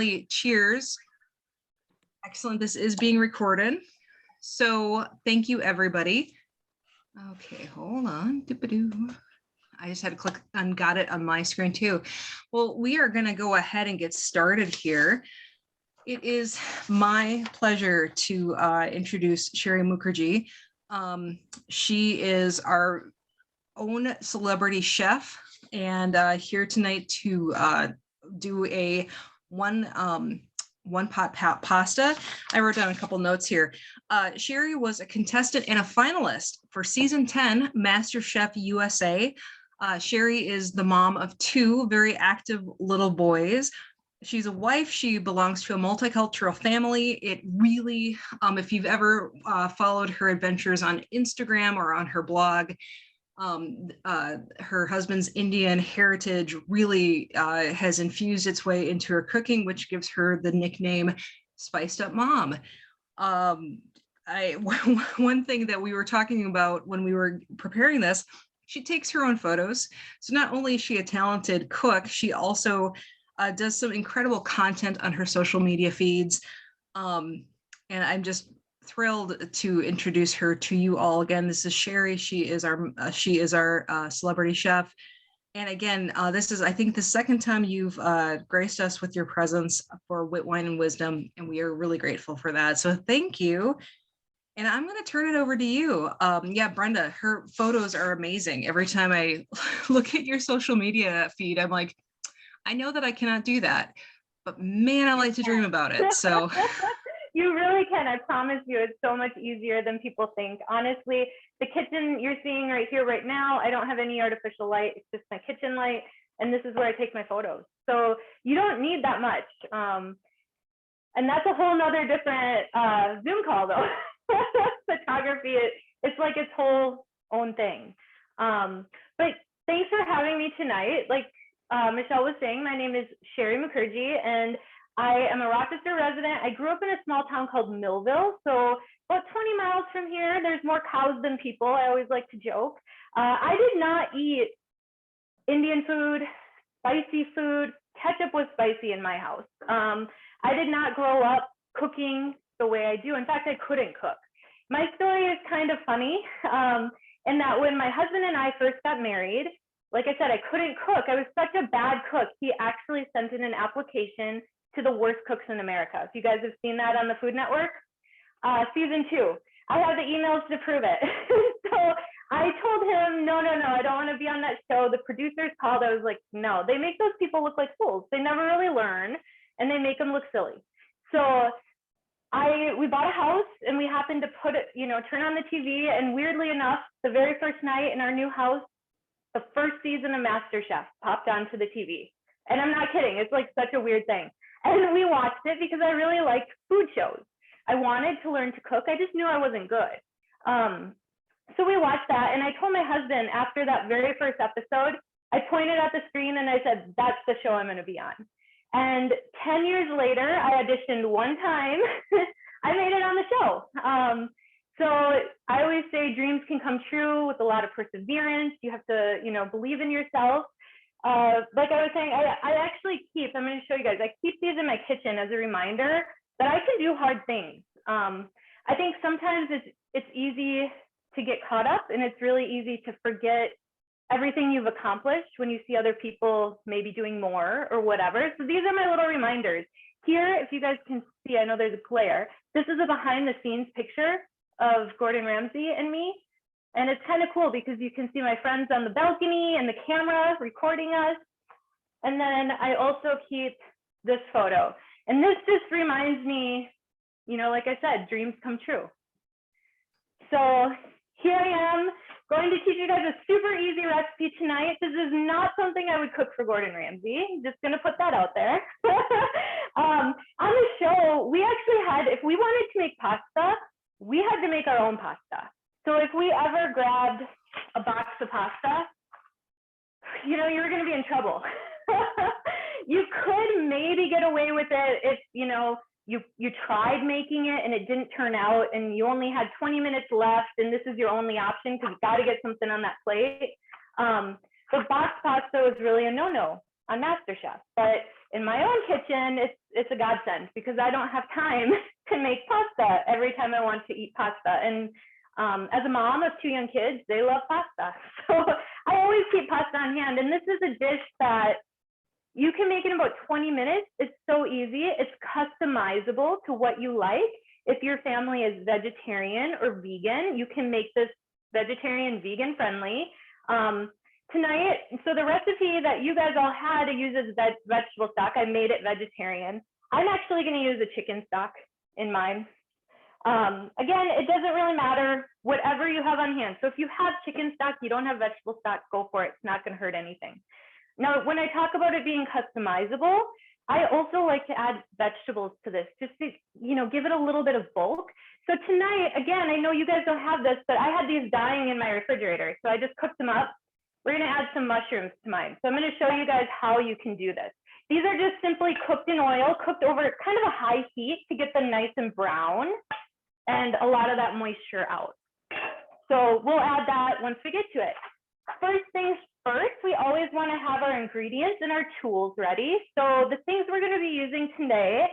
family, cheers. Excellent. This is being recorded. So thank you, everybody. Okay, hold on. I just had to click on got it on my screen too. Well, we are going to go ahead and get started here. It is my pleasure to introduce Shari Mukherjee. She is our own celebrity chef and here tonight to do a one pot pasta. I wrote down a couple notes here. Shari was a contestant and a finalist for season 10 MasterChef USA. Shari is the mom of two very active little boys. She's a wife. She belongs to a multicultural family. It really, if you've ever followed her adventures on Instagram or on her blog, her husband's Indian heritage really has infused its way into her cooking, which gives her the nickname Spiced Up Mom. One thing that we were talking about when we were preparing this, she takes her own photos. So not only is she a talented cook, she also does some incredible content on her social media feeds. And I'm just thrilled to introduce her to you all. Again, this is Shari. She is our celebrity chef. And again, this is, I think, the second time you've graced us with your presence for Wit, Wine, and Wisdom, and we are really grateful for that. So thank you. And I'm going to turn it over to you. Yeah, Brenda, her photos are amazing. Every time I look at your social media feed, I'm like, I know that I cannot do that, but man, I like to dream about it. So you really can. I promise you, it's so much easier than people think. Honestly, the kitchen you're seeing right here, right now, I don't have any artificial light. It's just my kitchen light, and this is where I take my photos. So you don't need that much. And that's a whole nother different Zoom call, though. Photography, it's like its whole own thing. But thanks for having me tonight. Like Michelle was saying, my name is Shari Mukherjee, and I am a Rochester resident. I grew up in a small town called Millville, so about 20 miles from here. There's more cows than people. I always like to joke. I did not eat Indian food, spicy food. Ketchup was spicy in my house. I did not grow up cooking the way I do. In fact, I couldn't cook. My story is kind of funny in that when my husband and I first got married, like I said, I couldn't cook. I was such a bad cook. He actually sent in an application to the worst cooks in America. If you guys have seen that on the Food Network, season 2. I have the emails to prove it. So I told him, no, I don't want to be on that show. The producers called. I was like, no, they make those people look like fools. They never really learn, and they make them look silly. So we bought a house, and we happened to put it, turn on the TV, and weirdly enough, the very first night in our new house, the first season of MasterChef popped onto the TV. And I'm not kidding. It's like such a weird thing. And we watched it because I really liked food shows. I wanted to learn to cook. I just knew I wasn't good. So we watched that. And I told my husband after that very first episode, I pointed at the screen and I said, that's the show I'm going to be on. And 10 years later, I auditioned one time. I made it on the show. So I always say dreams can come true with a lot of perseverance. You have to, believe in yourself. Like I was saying, I actually I'm going to show you guys, I keep these in my kitchen as a reminder that I can do hard things. I think sometimes it's easy to get caught up, and it's really easy to forget everything you've accomplished when you see other people maybe doing more or whatever. So these are my little reminders. Here, if you guys can see, I know there's a glare. This is a behind the scenes picture of Gordon Ramsay and me. And it's kind of cool because you can see my friends on the balcony and the camera recording us. And then I also keep this photo. And this just reminds me, like I said, dreams come true. So here I am going to teach you guys a super easy recipe tonight. This is not something I would cook for Gordon Ramsay. I'm just going to put that out there. On the show, we actually had, if we wanted to make pasta, we had to make our own pasta. So if we ever grabbed a box of pasta, you were going to be in trouble. You could maybe get away with it if, you tried making it and it didn't turn out and you only had 20 minutes left and this is your only option because you got to get something on that plate. But box pasta was really a no-no on MasterChef. But in my own kitchen, it's a godsend because I don't have time to make pasta every time I want to eat pasta. And as a mom of 2 young kids, they love pasta. So I always keep pasta on hand. And this is a dish that you can make in about 20 minutes. It's so easy. It's customizable to what you like. If your family is vegetarian or vegan, you can make this vegetarian, vegan friendly. Tonight, so the recipe that you guys all had to use as vegetable stock, I made it vegetarian. I'm actually going to use a chicken stock in mine. Again, it doesn't really matter, whatever you have on hand. So if you have chicken stock, you don't have vegetable stock, go for it. It's not going to hurt anything. Now, when I talk about it being customizable, I also like to add vegetables to this, just to, give it a little bit of bulk. So tonight, again, I know you guys don't have this, but I had these dying in my refrigerator. So I just cooked them up. We're going to add some mushrooms to mine. So I'm going to show you guys how you can do this. These are just simply cooked in oil, cooked over kind of a high heat to get them nice and brown and a lot of that moisture out. So we'll add that once we get to it. First things first, we always want to have our ingredients and our tools ready. So the things we're going to be using today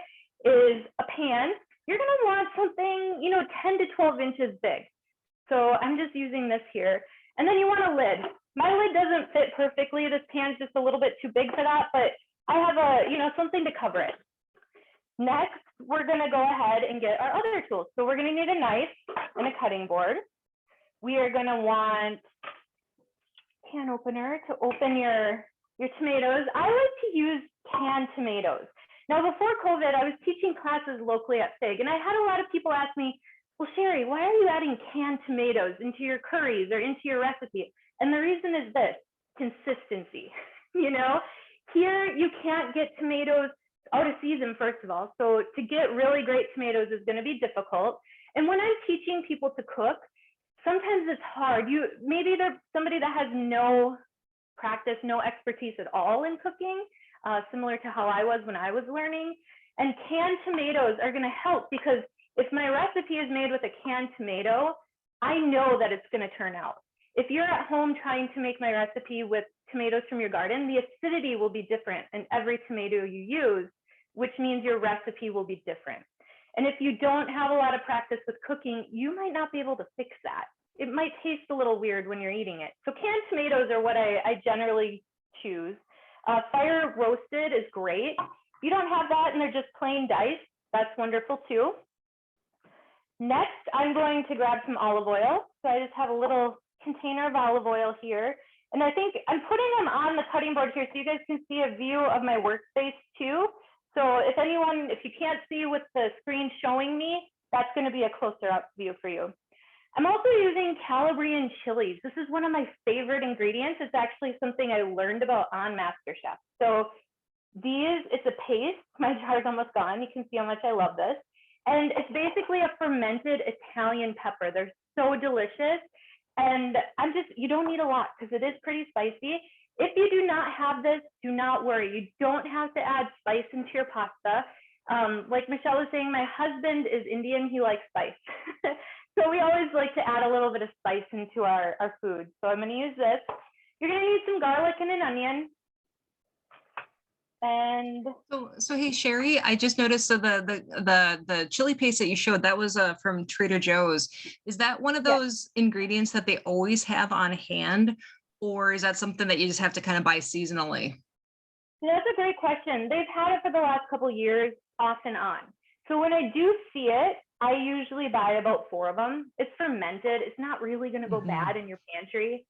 is a pan. You're going to want something, 10 to 12 inches big. So I'm just using this here. And then you want a lid. My lid doesn't fit perfectly. This pan's just a little bit too big for that, but I have something to cover it. Next, we're going to go ahead and get our other tools. So we're going to need a knife and a cutting board. We are going to want a can opener to open your tomatoes. I like to use canned tomatoes. Now, before COVID, I was teaching classes locally at FIG, and I had a lot of people ask me, well, Shari, why are you adding canned tomatoes into your curries or into your recipe? And the reason is this: consistency. Here you can't get tomatoes out of season, first of all. So to get really great tomatoes is going to be difficult. And when I'm teaching people to cook, sometimes it's hard. Maybe they're somebody that has no practice, no expertise at all in cooking, similar to how I was when I was learning. And canned tomatoes are going to help, because if my recipe is made with a canned tomato, I know that it's going to turn out. If you're at home trying to make my recipe with tomatoes from your garden, the acidity will be different in every tomato you use, which means your recipe will be different. And if you don't have a lot of practice with cooking, you might not be able to fix that. It might taste a little weird when you're eating it. So canned tomatoes are what I generally choose. Fire roasted is great. If you don't have that and they're just plain diced, that's wonderful too. Next, I'm going to grab some olive oil. So I just have a little container of olive oil here. And I think I'm putting them on the cutting board here so you guys can see a view of my workspace too. So if you can't see with the screen showing me, that's going to be a closer up view for you. I'm also using Calabrian chilies. This is one of my favorite ingredients. It's actually something I learned about on MasterChef. So it's a paste. My jar's almost gone. You can see how much I love this. And it's basically a fermented Italian pepper. They're so delicious. And you don't need a lot because it is pretty spicy. If you do not have this, do not worry. You don't have to add spice into your pasta. Like Michelle was saying, my husband is Indian. He likes spice. So we always like to add a little bit of spice into our food. So I'm going to use this. You're going to need some garlic and an onion. And so hey, Shari, I just noticed the chili paste that you showed, that was from Trader Joe's. Is that one of those ingredients that they always have on hand, or is that something that you just have to kind of buy seasonally? That's a great question. They've had it for the last couple of years, off and on. So when I do see it, I usually buy about 4 of them. It's fermented. It's not really going to go bad in your pantry.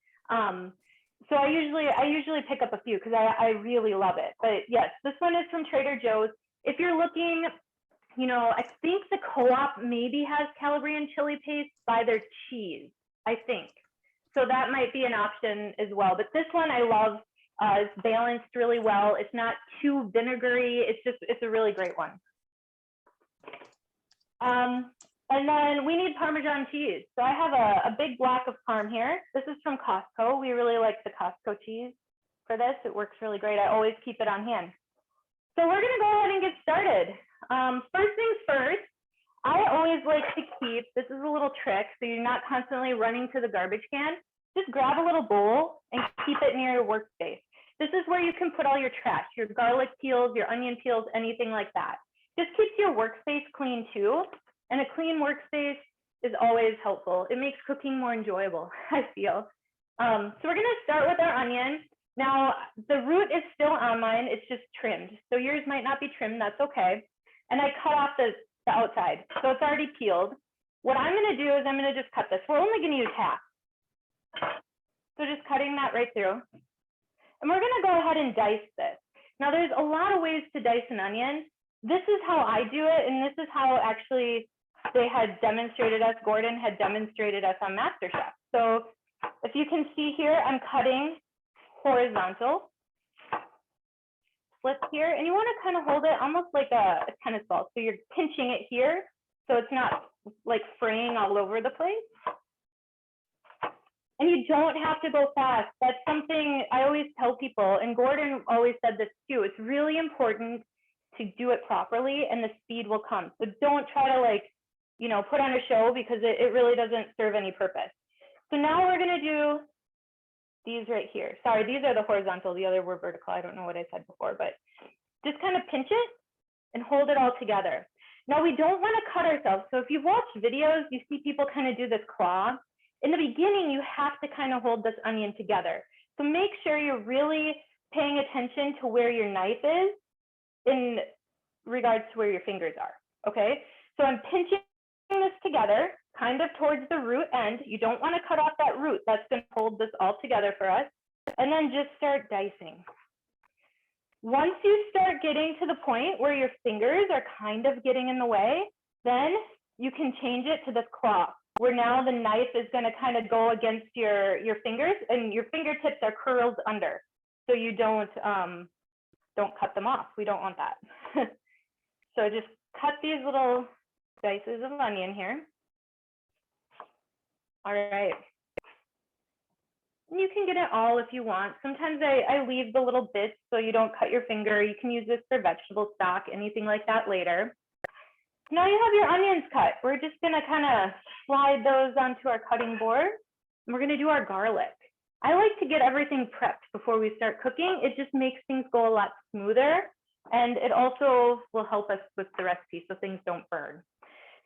So I usually pick up a few because I really love it. But yes, this one is from Trader Joe's. If you're looking, I think the Co-op maybe has Calabrian chili paste by their cheese, I think. So that might be an option as well. But this one I love. It's balanced really well. It's not too vinegary. It's a really great one. And then we need Parmesan cheese. So I have a big block of Parm here. This is from Costco. We really like the Costco cheese for this. It works really great. I always keep it on hand. So we're gonna go ahead and get started. First things first, I always like to keep, this is a little trick so you're not constantly running to the garbage can. Just grab a little bowl and keep it near your workspace. This is where you can put all your trash, your garlic peels, your onion peels, anything like that. Just keeps your workspace clean too. And a clean workspace is always helpful. It makes cooking more enjoyable, I feel. So we're gonna start with our onion. Now, the root is still on mine, it's just trimmed. So yours might not be trimmed, that's okay. And I cut off the outside, so it's already peeled. What I'm gonna do is I'm gonna just cut this. We're only gonna use half. So just cutting that right through. And we're gonna go ahead and dice this. Now there's a lot of ways to dice an onion. This is how I do it, and this is how actually they had demonstrated us, Gordon had demonstrated us on MasterChef. So if you can see here, I'm cutting horizontal splits here, and you want to kind of hold it almost like a tennis ball. So you're pinching it here, so it's not like fraying all over the place. And you don't have to go fast. That's something I always tell people, and Gordon always said this too. It's really important to do it properly, and the speed will come. So don't try to like, you know, put on a show, because it really doesn't serve any purpose. So now we're gonna do these right here. Sorry, these are the horizontal, the other were vertical. I don't know what I said before, but just kind of pinch it and hold it all together. Now we don't wanna cut ourselves. So if you've watched videos, you see people kind of do this claw. In the beginning, you have to kind of hold this onion together. So make sure you're really paying attention to where your knife is in regards to where your fingers are, okay? So I'm pinching this together, kind of towards the root end. You don't want to cut off that root. That's going to hold this all together for us. And then just start dicing. Once you start getting to the point where your fingers are kind of getting in the way, then you can change it to this claw, where now the knife is going to kind of go against your fingers, and your fingertips are curled under, so you don't cut them off. We don't want that. So just cut these little slices of onion here. All right. You can get it all if you want. Sometimes I leave the little bits so you don't cut your finger. You can use this for vegetable stock, anything like that later. Now you have your onions cut. We're just gonna kind of slide those onto our cutting board. And we're gonna do our garlic. I like to get everything prepped before we start cooking. It just makes things go a lot smoother, and it also will help us with the recipe so things don't burn.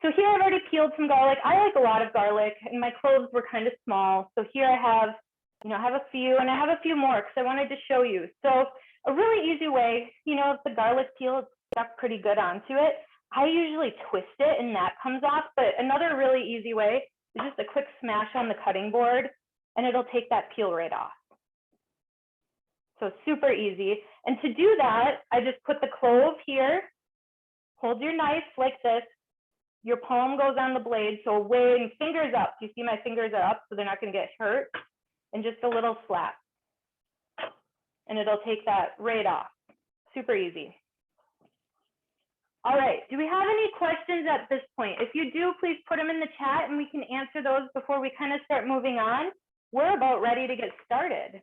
So here I've already peeled some garlic. I like a lot of garlic, and my cloves were kind of small. So here I have, I have a few, and I have a few more because I wanted to show you. So a really easy way, if the garlic peel is stuck pretty good onto it, I usually twist it and that comes off. But another really easy way is just a quick smash on the cutting board, and it'll take that peel right off. So super easy. And to do that, I just put the clove here, hold your knife like this, your palm goes on the blade, so away, fingers up. You see my fingers are up, so they're not gonna get hurt. And just a little slap. And it'll take that right off. Super easy. All right, do we have any questions at this point? If you do, please put them in the chat and we can answer those before we kind of start moving on. We're about ready to get started.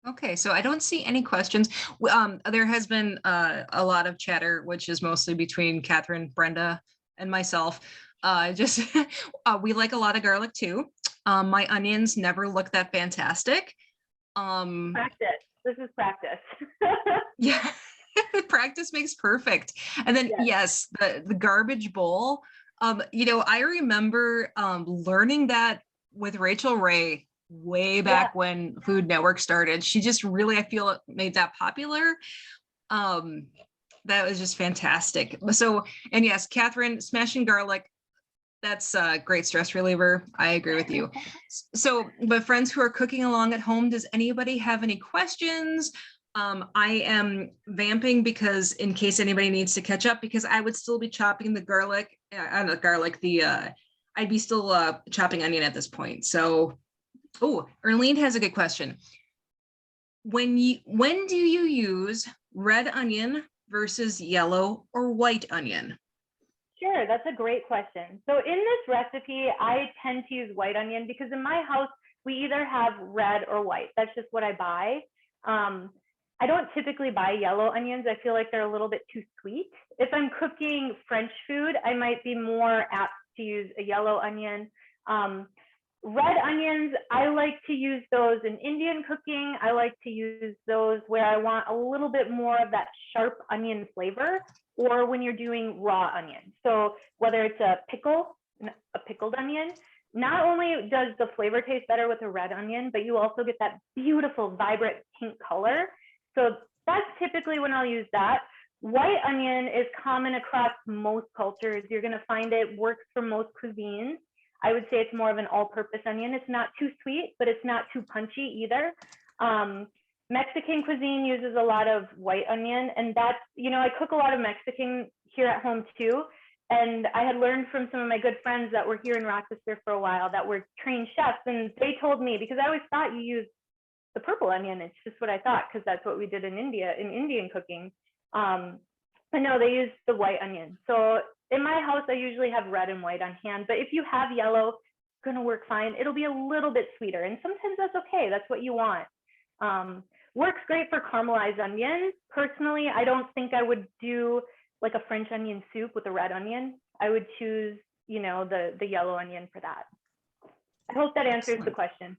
Okay, so I don't see any questions. There has been a lot of chatter, which is mostly between Catherine, Brenda, and myself. We like a lot of garlic too. My onions never look that fantastic. Practice. This is practice. Yeah, practice makes perfect. And then yes, the garbage bowl. I remember learning that with Rachel Ray way back when Food Network started. She just really, I feel, made that popular. That was just fantastic. So, and yes, Catherine, smashing garlic, that's a great stress reliever. I agree with you. So, but friends who are cooking along at home, does anybody have any questions? I am vamping because in case anybody needs to catch up, because I would still be chopping the garlic, I'd be still chopping onion at this point. So, Erlene has a good question. When do you use red onion versus yellow or white onion? Sure, that's a great question. So in this recipe, I tend to use white onion because in my house, we either have red or white. That's just what I buy. I don't typically buy yellow onions. I feel like they're a little bit too sweet. If I'm cooking French food, I might be more apt to use a yellow onion. Red onions, I like to use those in Indian cooking. I like to use those where I want a little bit more of that sharp onion flavor, or when you're doing raw onion. So whether it's a pickled onion, not only does the flavor taste better with a red onion, but you also get that beautiful, vibrant pink color. So that's typically when I'll use that. White onion is common across most cultures. You're gonna find it works for most cuisines. I would say it's more of an all-purpose onion. It's not too sweet, but it's not too punchy either. Mexican cuisine uses a lot of white onion, and that's, I cook a lot of Mexican here at home too. And I had learned from some of my good friends that were here in Rochester for a while that were trained chefs, and they told me, because I always thought you use the purple onion, it's just what I thought, because that's what we did in India, in Indian cooking. But no, they use the white onion. So in my house, I usually have red and white on hand, but if you have yellow, it's gonna work fine. It'll be a little bit sweeter, and sometimes that's okay. That's what you want. Works great for caramelized onions. Personally, I don't think I would do like a French onion soup with a red onion. I would choose, the yellow onion for that. I hope that answers the question.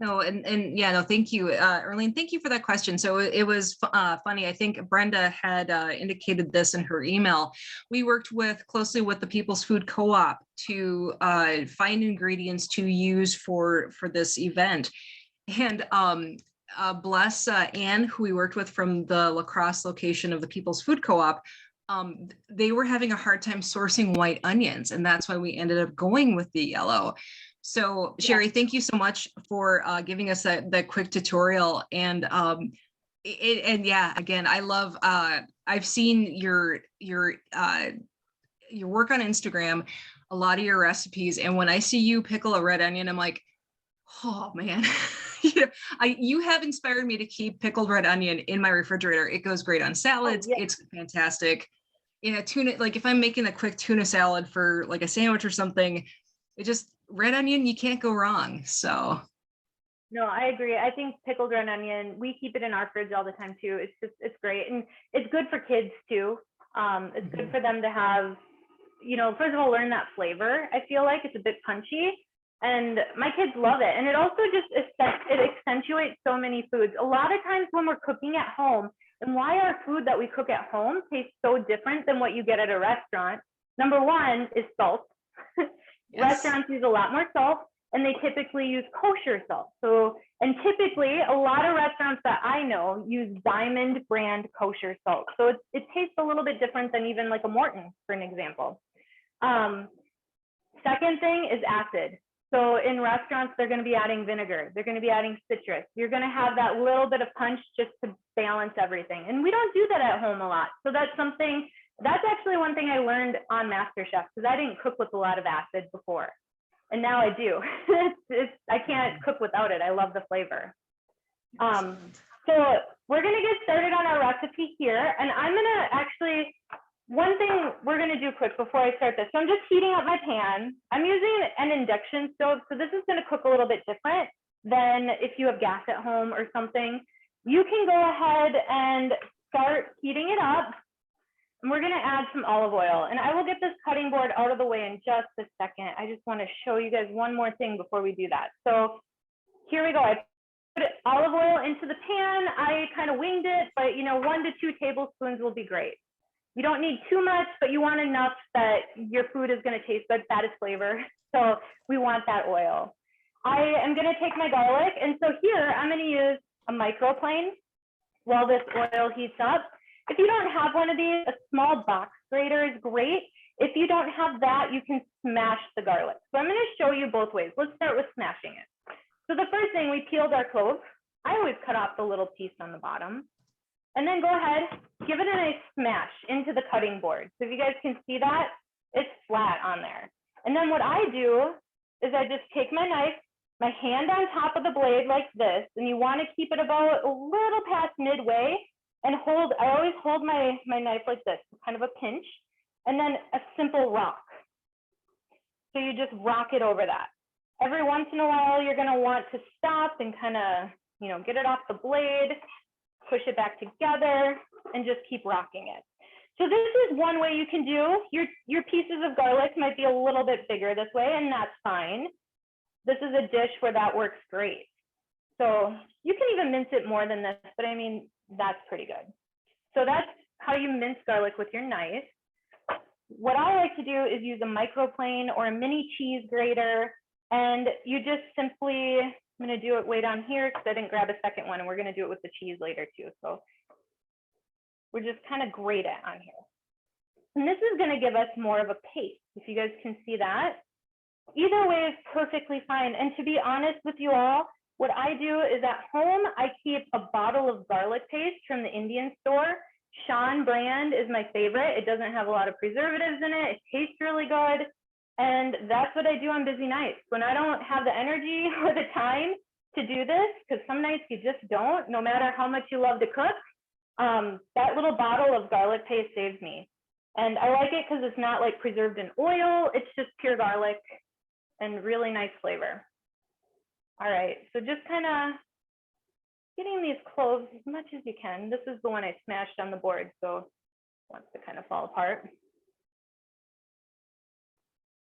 No, and yeah, no, thank you, Erlene. Thank you for that question. So it was funny. I think Brenda had indicated this in her email. We worked closely with the People's Food Co-op to find ingredients to use for this event. And bless Anne, who we worked with from the La Crosse location of the People's Food Co-op. They were having a hard time sourcing white onions, and that's why we ended up going with the yellow. So Shari, thank you so much for giving us that quick tutorial. And yeah, again, I love, I've seen your work on Instagram, a lot of your recipes. And when I see you pickle a red onion, I'm like, oh man, you have inspired me to keep pickled red onion in my refrigerator. It goes great on salads. Oh, yeah. It's fantastic. Tuna, like if I'm making a quick tuna salad for like a sandwich or something, red onion, you can't go wrong. So no, I agree. I think pickled red onion, we keep it in our fridge all the time too. It's great. And it's good for kids too. It's good for them to have, first of all, learn that flavor. I feel like it's a bit punchy, and my kids love it. And it also it accentuates so many foods. A lot of times when we're cooking at home, and why our food that we cook at home tastes so different than what you get at a restaurant, number one is salt. Yes. Restaurants use a lot more salt, and they typically use kosher salt. And typically a lot of restaurants that I know use Diamond brand kosher salt. So it tastes a little bit different than even like a Morton, for an example. Second thing is acid. So in restaurants, they're going to be adding vinegar. They're going to be adding citrus. You're going to have that little bit of punch just to balance everything. And we don't do that at home a lot. So that's actually one thing I learned on MasterChef, because I didn't cook with a lot of acid before. And now I do. I can't cook without it. I love the flavor. So we're going to get started on our recipe here. And I'm going to actually, one thing we're going to do quick before I start this. So I'm just heating up my pan. I'm using an induction stove. So this is going to cook a little bit different than if you have gas at home or something. You can go ahead and start heating it up. And we're going to add some olive oil, and I will get this cutting board out of the way in just a second. I just want to show you guys one more thing before we do that. So here we go. I put olive oil into the pan. I kind of winged it, but 1 to 2 tablespoons will be great. You don't need too much, but you want enough that your food is going to taste good, that is flavor. So we want that oil. I am going to take my garlic, and so here I'm going to use a microplane while this oil heats up. If you don't have one of these, a small box grater is great. If you don't have that, you can smash the garlic. So I'm going to show you both ways. Let's start with smashing it. So the first thing, we peeled our clove. I always cut off the little piece on the bottom. And then go ahead, give it a nice smash into the cutting board. So if you guys can see that, it's flat on there. And then what I do is I just take my knife, my hand on top of the blade like this, and you want to keep it about a little past midway. And I always hold my knife like this, kind of a pinch, and then a simple rock. So you just rock it over that. Every once in a while, you're going to want to stop and kind of, get it off the blade, push it back together, and just keep rocking it. So this is one way you can do. Your pieces of garlic might be a little bit bigger this way, and that's fine. this is a dish where that works great. So you can even mince it more than this, but I mean, that's pretty good. So that's how you mince garlic with your knife. What I like to do is use a microplane or a mini cheese grater, and you just simply, I'm gonna do it way down here because I didn't grab a second one, and we're gonna do it with the cheese later too. So we're just kind of grate it on here. And this is gonna give us more of a paste, if you guys can see that. Either way is perfectly fine. And to be honest with you all, what I do is at home, I keep a bottle of garlic paste from the Indian store. Sean brand is my favorite. It doesn't have a lot of preservatives in it. It tastes really good. And that's what I do on busy nights. When I don't have the energy or the time to do this, because some nights you just don't, no matter how much you love to cook, that little bottle of garlic paste saves me. And I like it because it's not like preserved in oil. It's just pure garlic and really nice flavor. All right, so just kind of getting these cloves as much as you can. This is the one I smashed on the board, so it wants to kind of fall apart.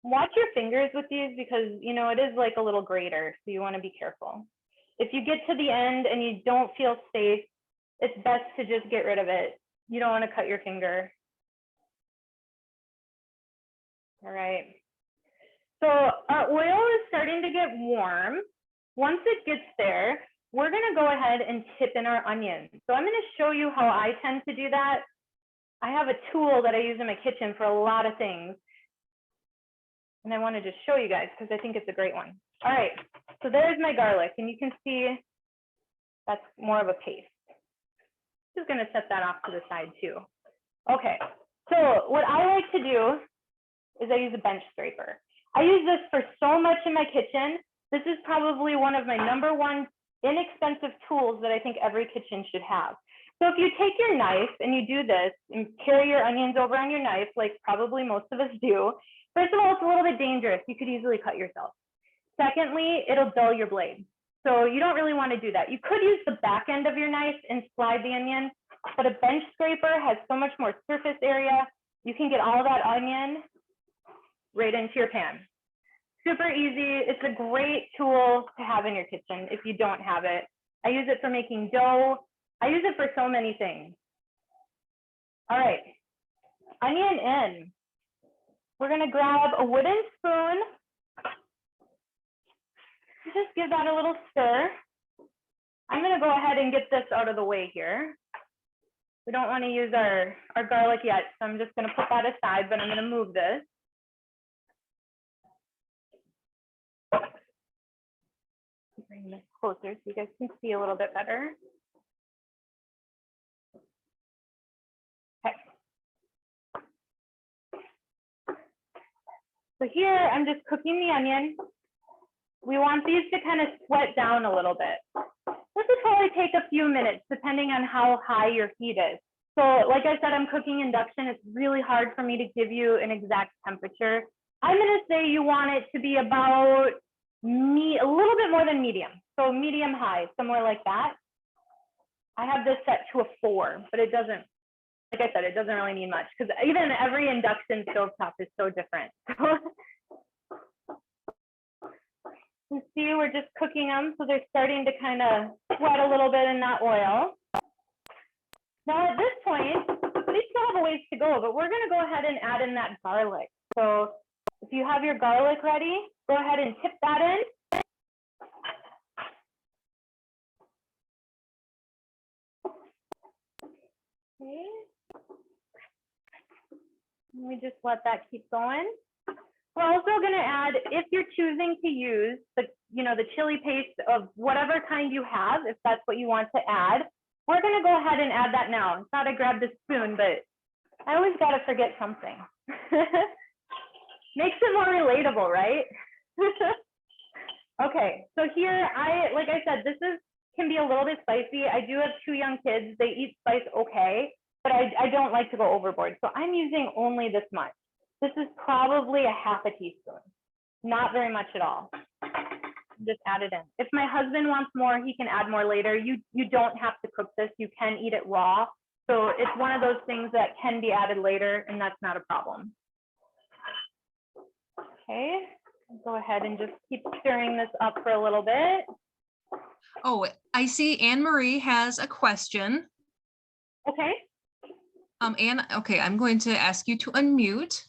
Watch your fingers with these because, you know, it is like a little grater, so you want to be careful. If you get to the end and you don't feel safe, it's best to just get rid of it. You don't want to cut your finger. All right. So our oil is starting to get warm. Once it gets there, we're going to go ahead and tip in our onions. So I'm going to show you how I tend to do that. I have a tool that I use in my kitchen for a lot of things. And I want to just show you guys because I think it's a great one. All right, so there's my garlic, and you can see that's more of a paste. Just going to set that off to the side too. Okay, so what I like to do is I use a bench scraper. I use this for so much in my kitchen. This is probably one of my #1 inexpensive tools that I think every kitchen should have. So if you take your knife and you do this and carry your onions over on your knife, like probably most of us do, first of all, it's a little bit dangerous. You could easily cut yourself. Secondly, it'll dull your blade. So you don't really want to do that. You could use the back end of your knife and slide the onion, but a bench scraper has so much more surface area. You can get all that onion right into your pan. Super easy. It's a great tool to have in your kitchen if you don't have it. I use it for making dough. I use it for so many things. All right, onion in. We're gonna grab a wooden spoon. Just give that a little stir. I'm gonna go ahead and get this out of the way here. We don't wanna use our garlic yet, so I'm just gonna put that aside, but I'm gonna move this. Bring this closer so you guys can see a little bit better. Okay. So here I'm just cooking the onion. We want these to kind of sweat down a little bit. This will probably take a few minutes depending on how high your heat is. So like I said, I'm cooking induction. It's really hard for me to give you an exact temperature. I'm gonna say you want it to be about a little bit more than medium. So medium high, somewhere like that. I have this set to a 4, but it doesn't, like I said, it doesn't really need much because even every induction stovetop is so different. You see, we're just cooking them, so they're starting to kind of sweat a little bit in that oil. Now at this point, they still have a ways to go, but we're gonna go ahead and add in that garlic. So if you have your garlic ready, go ahead and tip that in. Okay. Let me just let that keep going. We're also going to add, if you're choosing to use the chili paste of whatever kind you have, if that's what you want to add, we're going to go ahead and add that now. I thought I grabbed the spoon, but I always got to forget something. Makes it more relatable, right? Okay, so here like I said, can be a little bit spicy. I do have 2 young kids. They eat spice okay, but I don't like to go overboard. So I'm using only this much. This is probably a half a teaspoon, not very much at all. Just add it in. If my husband wants more, he can add more later. You don't have to cook this. You can eat it raw. So it's one of those things that can be added later, and that's not a problem. Okay, Go ahead and just keep stirring this up for a little bit. Oh, I see Anne Marie has a question. Okay. Anne, okay, I'm going to ask you to unmute.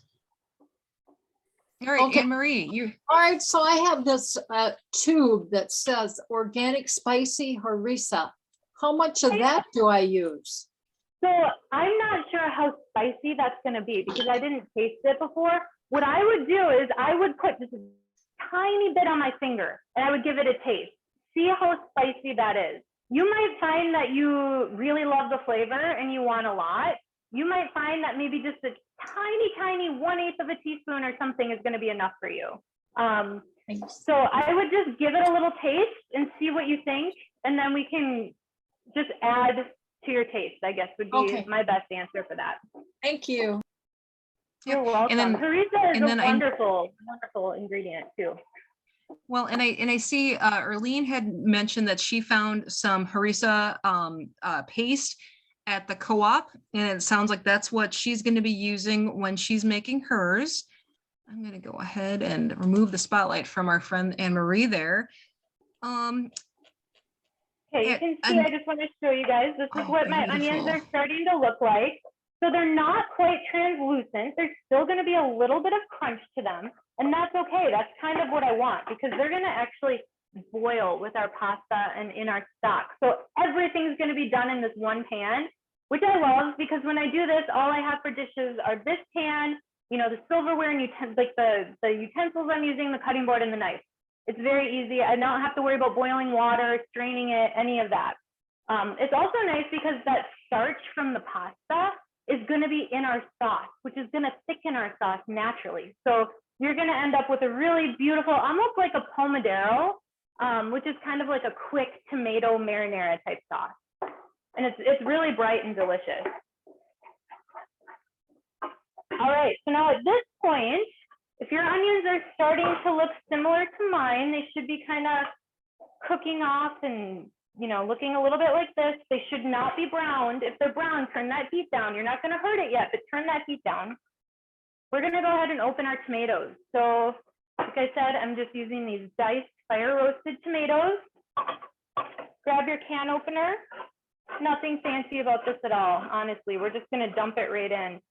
All right, Okay. Anne Marie, you. All right, so I have this tube that says organic spicy harissa. How much of that do I use? So I'm not sure how spicy that's going to be because I didn't taste it before. What I would do is I would put just a tiny bit on my finger and I would give it a taste. See how spicy that is. You might find that you really love the flavor and you want a lot. You might find that maybe just a tiny 1/8 of a teaspoon or something is going to be enough for you. So I would just give it a little taste and see what you think, and then we can just add to your taste, I guess would be my best answer for that. Thank you. You're welcome. And then, harissa is and a then wonderful ingredient too. Well, and I see Erlene had mentioned that she found some harissa paste at the co-op, and it sounds like that's what she's going to be using when she's making hers. I'm going to go ahead and remove the spotlight from our friend Anne Marie there. Okay, you can see, I just want to show you guys, this is what my onions are starting to look like. So they're not quite translucent. There's still going to be a little bit of crunch to them. And that's okay. That's kind of what I want because they're going to actually boil with our pasta and in our stock. So everything's going to be done in this one pan, which I love because when I do this, all I have for dishes are this pan, you know, the silverware and like the utensils I'm using, the cutting board and the knife. It's very easy. I don't have to worry about boiling water, straining it, any of that. It's also nice because that starch from the pasta is going to be in our sauce, which is going to thicken our sauce naturally. So you're going to end up with a really beautiful, almost like a pomodoro, which is kind of like a quick tomato marinara type sauce. And it's really bright and delicious. All right, so now at this point, if your onions are starting to look similar to mine, they should be kind of cooking off and, you know, looking a little bit like this. They should not be browned. If they're brown, turn that heat down. You're not going to hurt it yet, but turn that heat down. We're going to go ahead and open our tomatoes. So, like I said, I'm just using these diced fire roasted tomatoes. Grab your can opener. Nothing fancy about this at all, honestly. We're just going to dump it right in.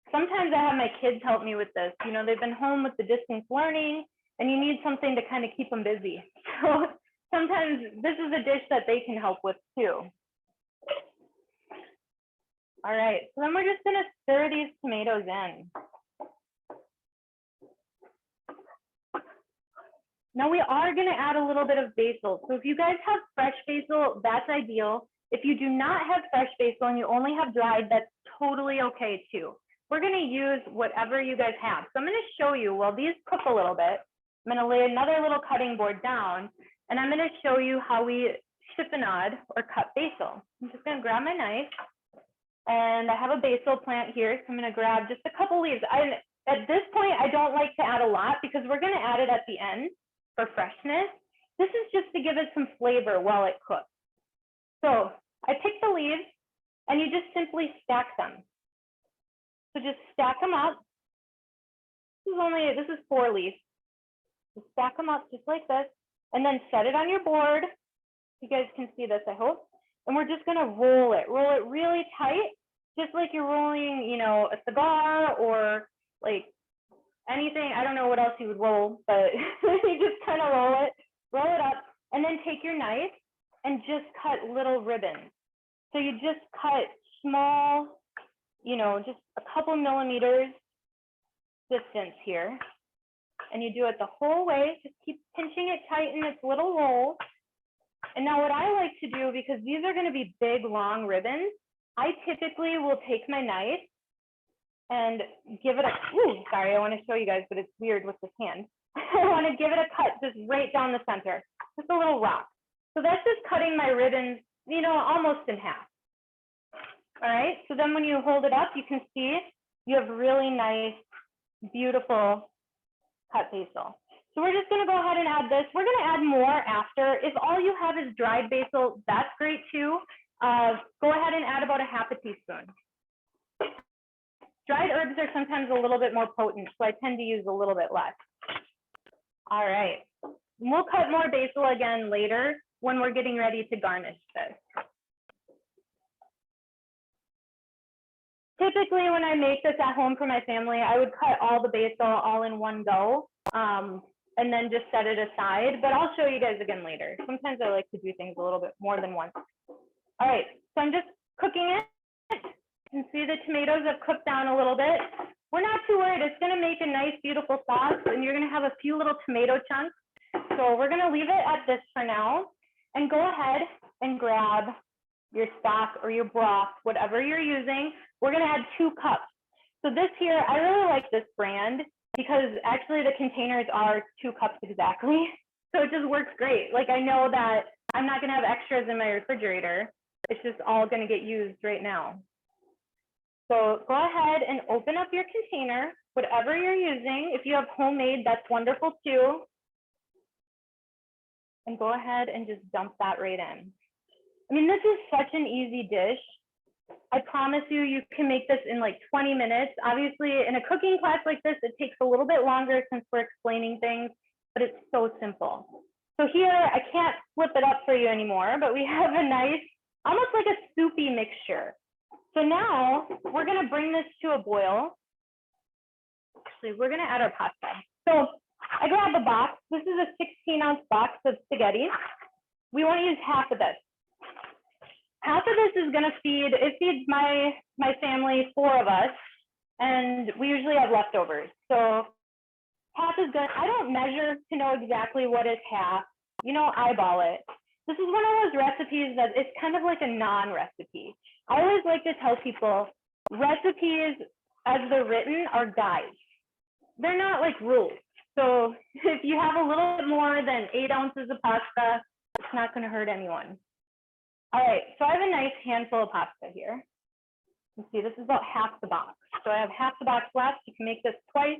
Sometimes I have my kids help me with this. You know, they've been home with the distance learning and you need something to kind of keep them busy. So sometimes this is a dish that they can help with too. All right, so then we're just gonna stir these tomatoes in. Now we are gonna add a little bit of basil. So if you guys have fresh basil, that's ideal. If you do not have fresh basil and you only have dried, that's totally okay too. We're going to use whatever you guys have. So I'm going to show you while these cook a little bit. I'm going to lay another little cutting board down and I'm going to show you how we chiffonade or cut basil. I'm just going to grab my knife and I have a basil plant here. So I'm going to grab just a couple leaves. At this point, I don't like to add a lot because we're going to add it at the end for freshness. This is just to give it some flavor while it cooks. So I pick the leaves and you just simply stack them. So just stack them up. This is 4 leaves. Just stack them up just like this, and then set it on your board. You guys can see this, I hope. And we're just gonna roll it really tight, just like you're rolling, you know, a cigar or like anything. I don't know what else you would roll, but you just kind of roll it up, and then take your knife and just cut little ribbons. So you just cut small, you know, just a couple millimeters distance here. And you do it the whole way, just keep pinching it tight in its little roll. And now what I like to do, because these are gonna be big, long ribbons, I typically will take my knife and give it a, sorry, I wanna show you guys, but it's weird with this hand. I wanna give it a cut just right down the center, just a little rock. So that's just cutting my ribbons, you know, almost in half. All right, so then when you hold it up, you can see you have really nice, beautiful cut basil. So we're just gonna go ahead and add this. We're gonna add more after. If all you have is dried basil, that's great too. Go ahead and add about a half a teaspoon. Dried herbs are sometimes a little bit more potent, so I tend to use a little bit less. All right. We'll cut more basil again later when we're getting ready to garnish this. Typically, when I make this at home for my family, I would cut all the basil all in one go and then just set it aside. But I'll show you guys again later. Sometimes I like to do things a little bit more than once. All right, so I'm just cooking it. You can see the tomatoes have cooked down a little bit. We're not too worried. It's going to make a nice, beautiful sauce, and you're going to have a few little tomato chunks. So we're going to leave it at this for now, and go ahead and grab your stock or your broth, whatever you're using. We're going to add 2 cups. So this here, I really like this brand because actually the containers are 2 cups exactly. So it just works great. Like I know that I'm not going to have extras in my refrigerator. It's just all going to get used right now. So go ahead and open up your container, whatever you're using. If you have homemade, that's wonderful too. And go ahead and just dump that right in. I mean, this is such an easy dish. I promise you, you can make this in like 20 minutes. Obviously, in a cooking class like this, it takes a little bit longer since we're explaining things, but it's so simple. So here, I can't flip it up for you anymore, but we have a nice, almost like a soupy mixture. So now we're going to bring this to a boil. Actually, we're going to add our pasta. So I grabbed a box. This is a 16-ounce box of spaghetti. We want to use half of this. Half of this is going to feed, it feeds my family, 4 of us, and we usually have leftovers. So half is good. I don't measure to know exactly what is half. You know, eyeball it. This is one of those recipes that it's kind of like a non-recipe. I always like to tell people recipes as they're written are guides. They're not like rules. So if you have a little bit more than 8 ounces of pasta, it's not going to hurt anyone. All right, so I have a nice handful of pasta here. You can see this is about half the box. So I have half the box left. You can make this twice.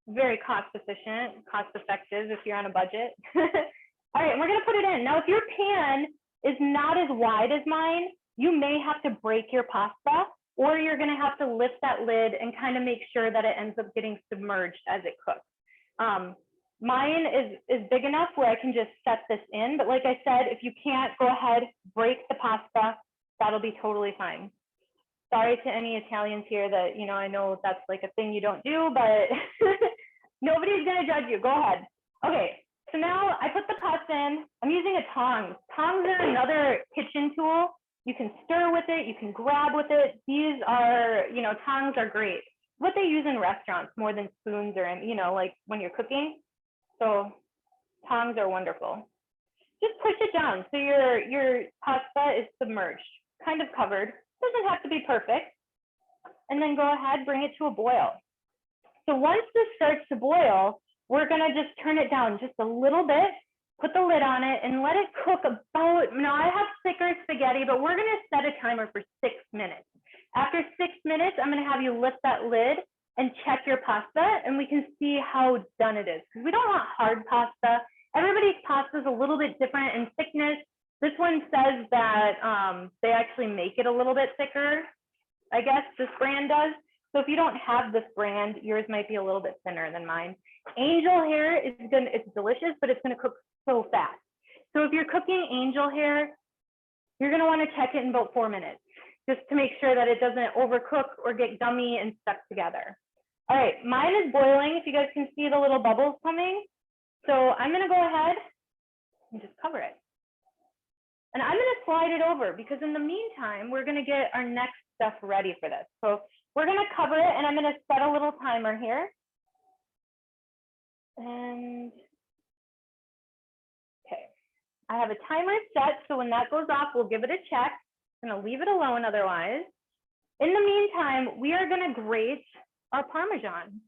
Very cost efficient, cost effective if you're on a budget. All right, we're going to put it in. Now, if your pan is not as wide as mine, you may have to break your pasta, or you're going to have to lift that lid and kind of make sure that it ends up getting submerged as it cooks. Mine is big enough where I can just set this in, but like I said, if you can't, go ahead, break the pasta. That'll be totally fine. Sorry to any Italians here that, you know, I know that's like a thing you don't do, but nobody's going to judge you. Go ahead. Okay, so now I put the pasta in. I'm using a tongs. Tongs are another kitchen tool. You can stir with it. You can grab with it. These are, you know, tongs are great. What they use in restaurants more than spoons or, you know, like when you're cooking. So tongs are wonderful. Just push it down so your pasta is submerged, kind of covered. Doesn't have to be perfect. And then go ahead, bring it to a boil. So once this starts to boil, we're gonna just turn it down just a little bit, put the lid on it and let it cook about, now I have thicker spaghetti, but we're gonna set a timer for 6 minutes. After 6 minutes, I'm gonna have you lift that lid and check your pasta and we can see how done it is. Because we don't want hard pasta. Everybody's pasta is a little bit different in thickness. This one says that they actually make it a little bit thicker, I guess this brand does. So if you don't have this brand, yours might be a little bit thinner than mine. Angel hair is good, it's delicious, but it's gonna cook so fast. So if you're cooking angel hair, you're gonna wanna check it in about 4 minutes, just to make sure that it doesn't overcook or get gummy and stuck together. All right, mine is boiling, if you guys can see the little bubbles coming. So I'm gonna go ahead and just cover it. And I'm gonna slide it over because in the meantime, we're gonna get our next stuff ready for this. So we're gonna cover it and I'm gonna set a little timer here. And okay, I have a timer set, so when that goes off, we'll give it a check. I'm gonna leave it alone otherwise. In the meantime, we are gonna grate our Parmesan.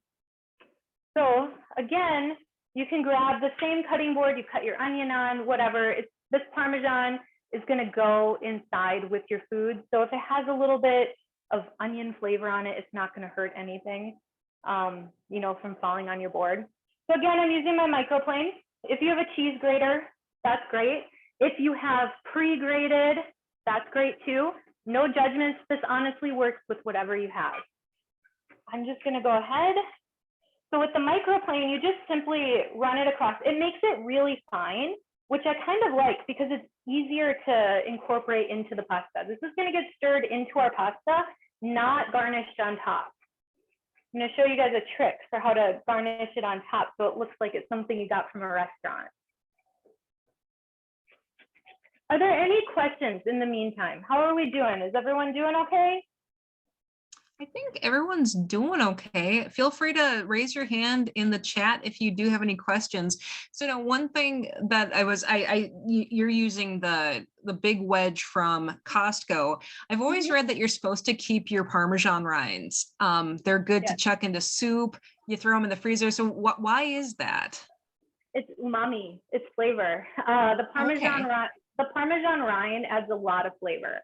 So again, you can grab the same cutting board, you cut your onion on, whatever. This Parmesan is gonna go inside with your food. So if it has a little bit of onion flavor on it, it's not gonna hurt anything, you know, from falling on your board. So again, I'm using my microplane. If you have a cheese grater, that's great. If you have pre-grated, that's great too. No judgments, this honestly works with whatever you have. I'm just gonna go ahead So with the microplane, you just simply run it across. It makes it really fine, which I kind of like because it's easier to incorporate into the pasta. This is going to get stirred into our pasta, not garnished on top. I'm going to show you guys a trick for how to garnish it on top so it looks like it's something you got from a restaurant. Are there any questions in the meantime? How are we doing? Is everyone doing okay? I think everyone's doing okay. Feel free to raise your hand in the chat if you do have any questions. So now one thing that you're using the big wedge from Costco. I've always read that you're supposed to keep your Parmesan rinds. They're good to chuck into soup. You throw them in the freezer. So why is that? It's umami. It's flavor. The Parmesan rind adds a lot of flavor.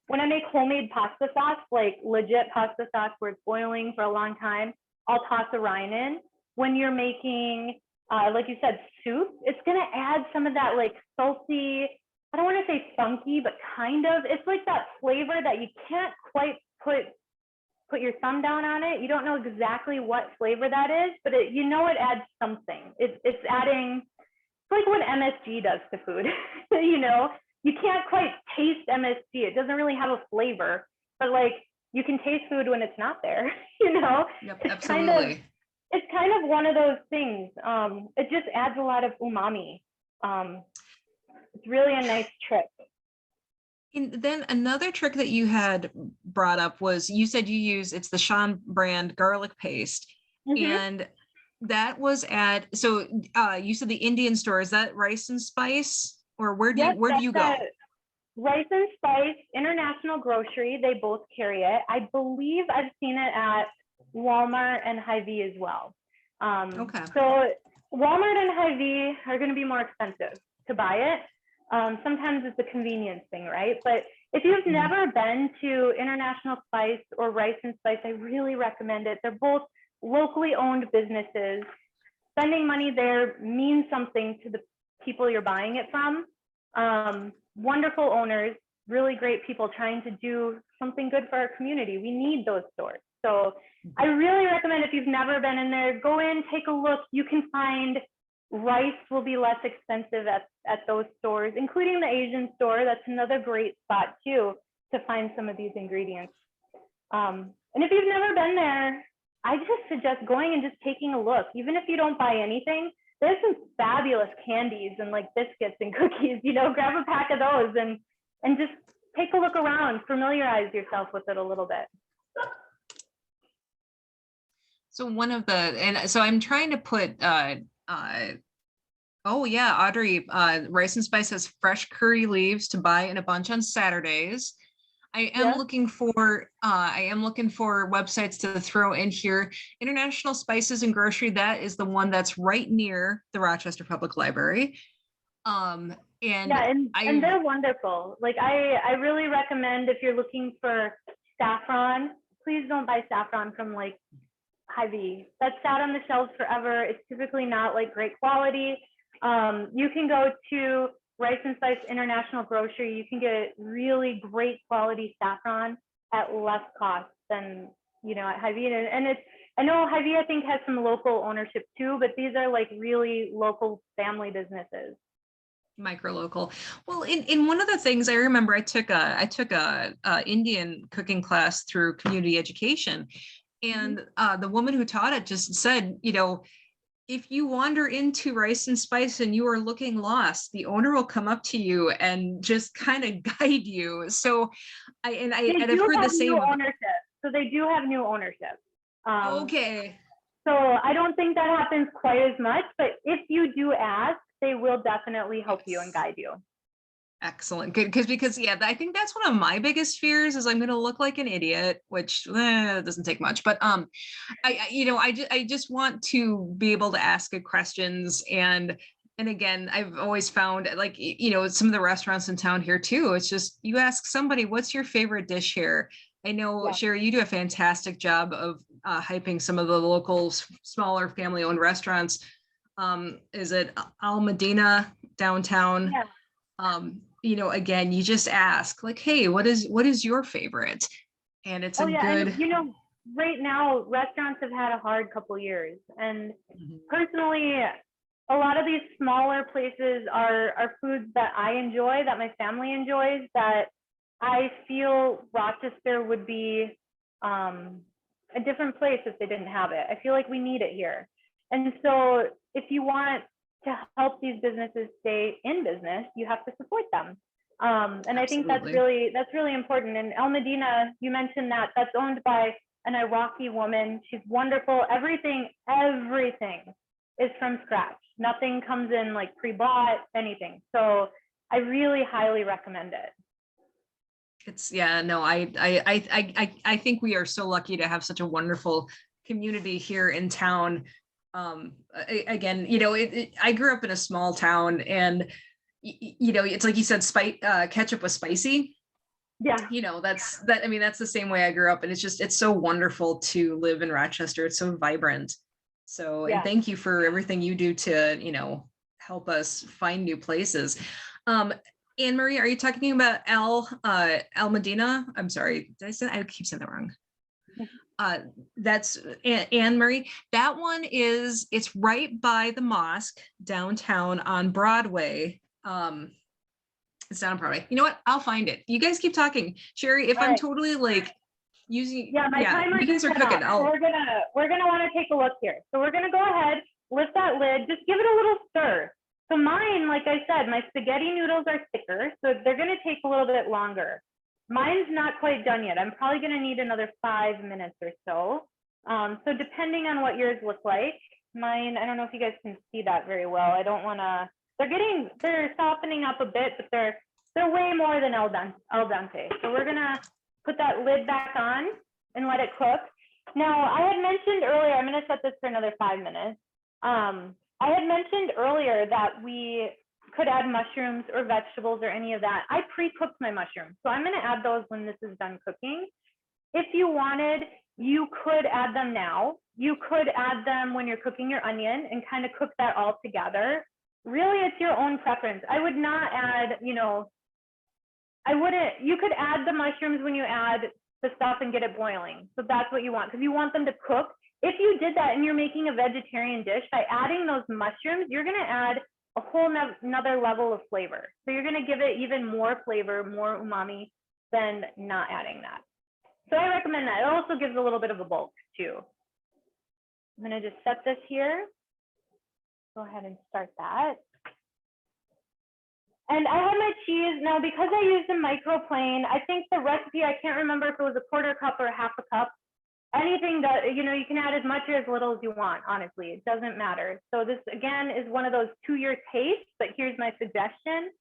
When I make homemade pasta sauce, like legit pasta sauce where it's boiling for a long time, I'll toss a rind in. When you're making, like you said, soup, it's gonna add some of that like salty, I don't wanna say funky, but kind of, it's like that flavor that you can't quite put your thumb down on it. You don't know exactly what flavor that is, but you know it adds something. It's adding, it's like what MSG does to food, you know? You can't quite taste MSG. It doesn't really have a flavor, but like you can taste food when it's not there, you know? Yep, it's absolutely. It's kind of one of those things. It just adds a lot of umami. It's really a nice trick. And then another trick that you had brought up was you said it's the Sean brand garlic paste. And that was you said the Indian store, is that Rice and Spice? Or where do you go? Rice and Spice, International Grocery, they both carry it. I believe I've seen it at Walmart and Hy-Vee as well. Okay. So Walmart and Hy-Vee are going to be more expensive to buy it. Sometimes it's a convenience thing, right? But if you've never been to International Spice or Rice and Spice, I really recommend it. They're both locally owned businesses. Spending money there means something to the people you're buying it from. Wonderful owners, really great people trying to do something good for our community. We need those stores. So I really recommend if you've never been in there, go in, take a look. You can find rice will be less expensive at those stores, including the Asian store. That's another great spot too, to find some of these ingredients. And if you've never been there, I just suggest going and just taking a look. Even if you don't buy anything, there's some fabulous candies and like biscuits and cookies, you know, grab a pack of those and just take a look around, familiarize yourself with it a little bit. So so I'm trying to put, oh yeah, Audrey, Rice and Spice has fresh curry leaves to buy in a bunch on Saturdays. I am looking for websites to throw in here. International Spices and Grocery, that is the one that's right near the Rochester Public Library. And they're wonderful. Like I really recommend if you're looking for saffron, please don't buy saffron from like Hy-Vee. That's sat on the shelves forever. It's typically not like great quality. You can go to Rice and Spice International Grocery. You can get really great quality saffron at less cost than, you know, at Hy-Vee. And I know Hy-Vee I think has some local ownership too, but these are like really local family businesses. Micro local. Well, in one of the things I remember, I took a Indian cooking class through community education, and the woman who taught it just said, you know, if you wander into Rice and Spice and you are looking lost, the owner will come up to you and just kind of guide you. So I've heard the same. Ownership. So they do have new ownership. Okay. So I don't think that happens quite as much, but if you do ask, they will definitely help you and guide you. Excellent. Good. Because yeah, I think that's one of my biggest fears is I'm going to look like an idiot, which doesn't take much, but I just want to be able to ask good questions. And again, I've always found like, you know, some of the restaurants in town here too, it's just, you ask somebody, what's your favorite dish here? I know, Shari, you do a fantastic job of hyping some of the local smaller family owned restaurants. Is it Al Medina downtown? Yeah. You know, again, you just ask like, hey, what is your favorite? And it's good. And, you know, right now restaurants have had a hard couple years, and Mhm. personally, a lot of these smaller places are foods that I enjoy, that my family enjoys, that I feel Rochester would be a different place if they didn't have it. I feel like we need it here. And so if you want to help these businesses stay in business, you have to support them. And I think that's Absolutely. really important. And El Medina, you mentioned that that's owned by an Iraqi woman. She's wonderful. Everything is from scratch. Nothing comes in like pre-bought, anything. So I really highly recommend it. It's yeah, no, I think we are so lucky to have such a wonderful community here in town. Again, you know, I grew up in a small town, and you know, it's like you said, ketchup was spicy. Yeah. You know, I mean, that's the same way I grew up, and it's so wonderful to live in Rochester. It's so vibrant. So, and Yeah. thank you for everything you do to, you know, help us find new places. Anne Marie, are you talking about El Medina? I'm sorry, I keep saying that wrong. That's Anne Marie. That one it's right by the mosque downtown on Broadway. It's down on Broadway. You know what? I'll find it. You guys keep talking. Shari, if All I'm right. totally like using, My timer you guys just are set cooking. off. So we're gonna want to take a look here. So we're gonna go ahead, lift that lid, just give it a little stir. So mine, like I said, my spaghetti noodles are thicker, so they're gonna take a little bit longer. Mine's not quite done yet. I'm probably gonna need another 5 minutes or so. So depending on what yours look like, mine, I don't know if you guys can see that very well. I don't wanna, they're softening up a bit, but they're way more than al dente. So we're gonna put that lid back on and let it cook. Now, I had mentioned earlier, I'm gonna set this for another 5 minutes. I had mentioned earlier that we could add mushrooms or vegetables or any of that. I pre-cooked my mushrooms, so I'm gonna add those when this is done cooking. If you wanted, you could add them now. You could add them when you're cooking your onion and kind of cook that all together. Really, it's your own preference. I would not add, you know, you could add the mushrooms when you add the stuff and get it boiling. So that's what you want, because you want them to cook. If you did that and you're making a vegetarian dish, by adding those mushrooms, you're gonna add a whole another level of flavor. So you're gonna give it even more flavor, more umami than not adding that. So I recommend that. It also gives a little bit of a bulk too. I'm gonna just set this here. Go ahead and start that. And I have my cheese now, because I used a microplane. I think the recipe, I can't remember if it was a 1/4 cup or a 1/2 cup. Anything that, you know, you can add as much or as little as you want, honestly, it doesn't matter. So this again is one of those to your taste, but here's my suggestion.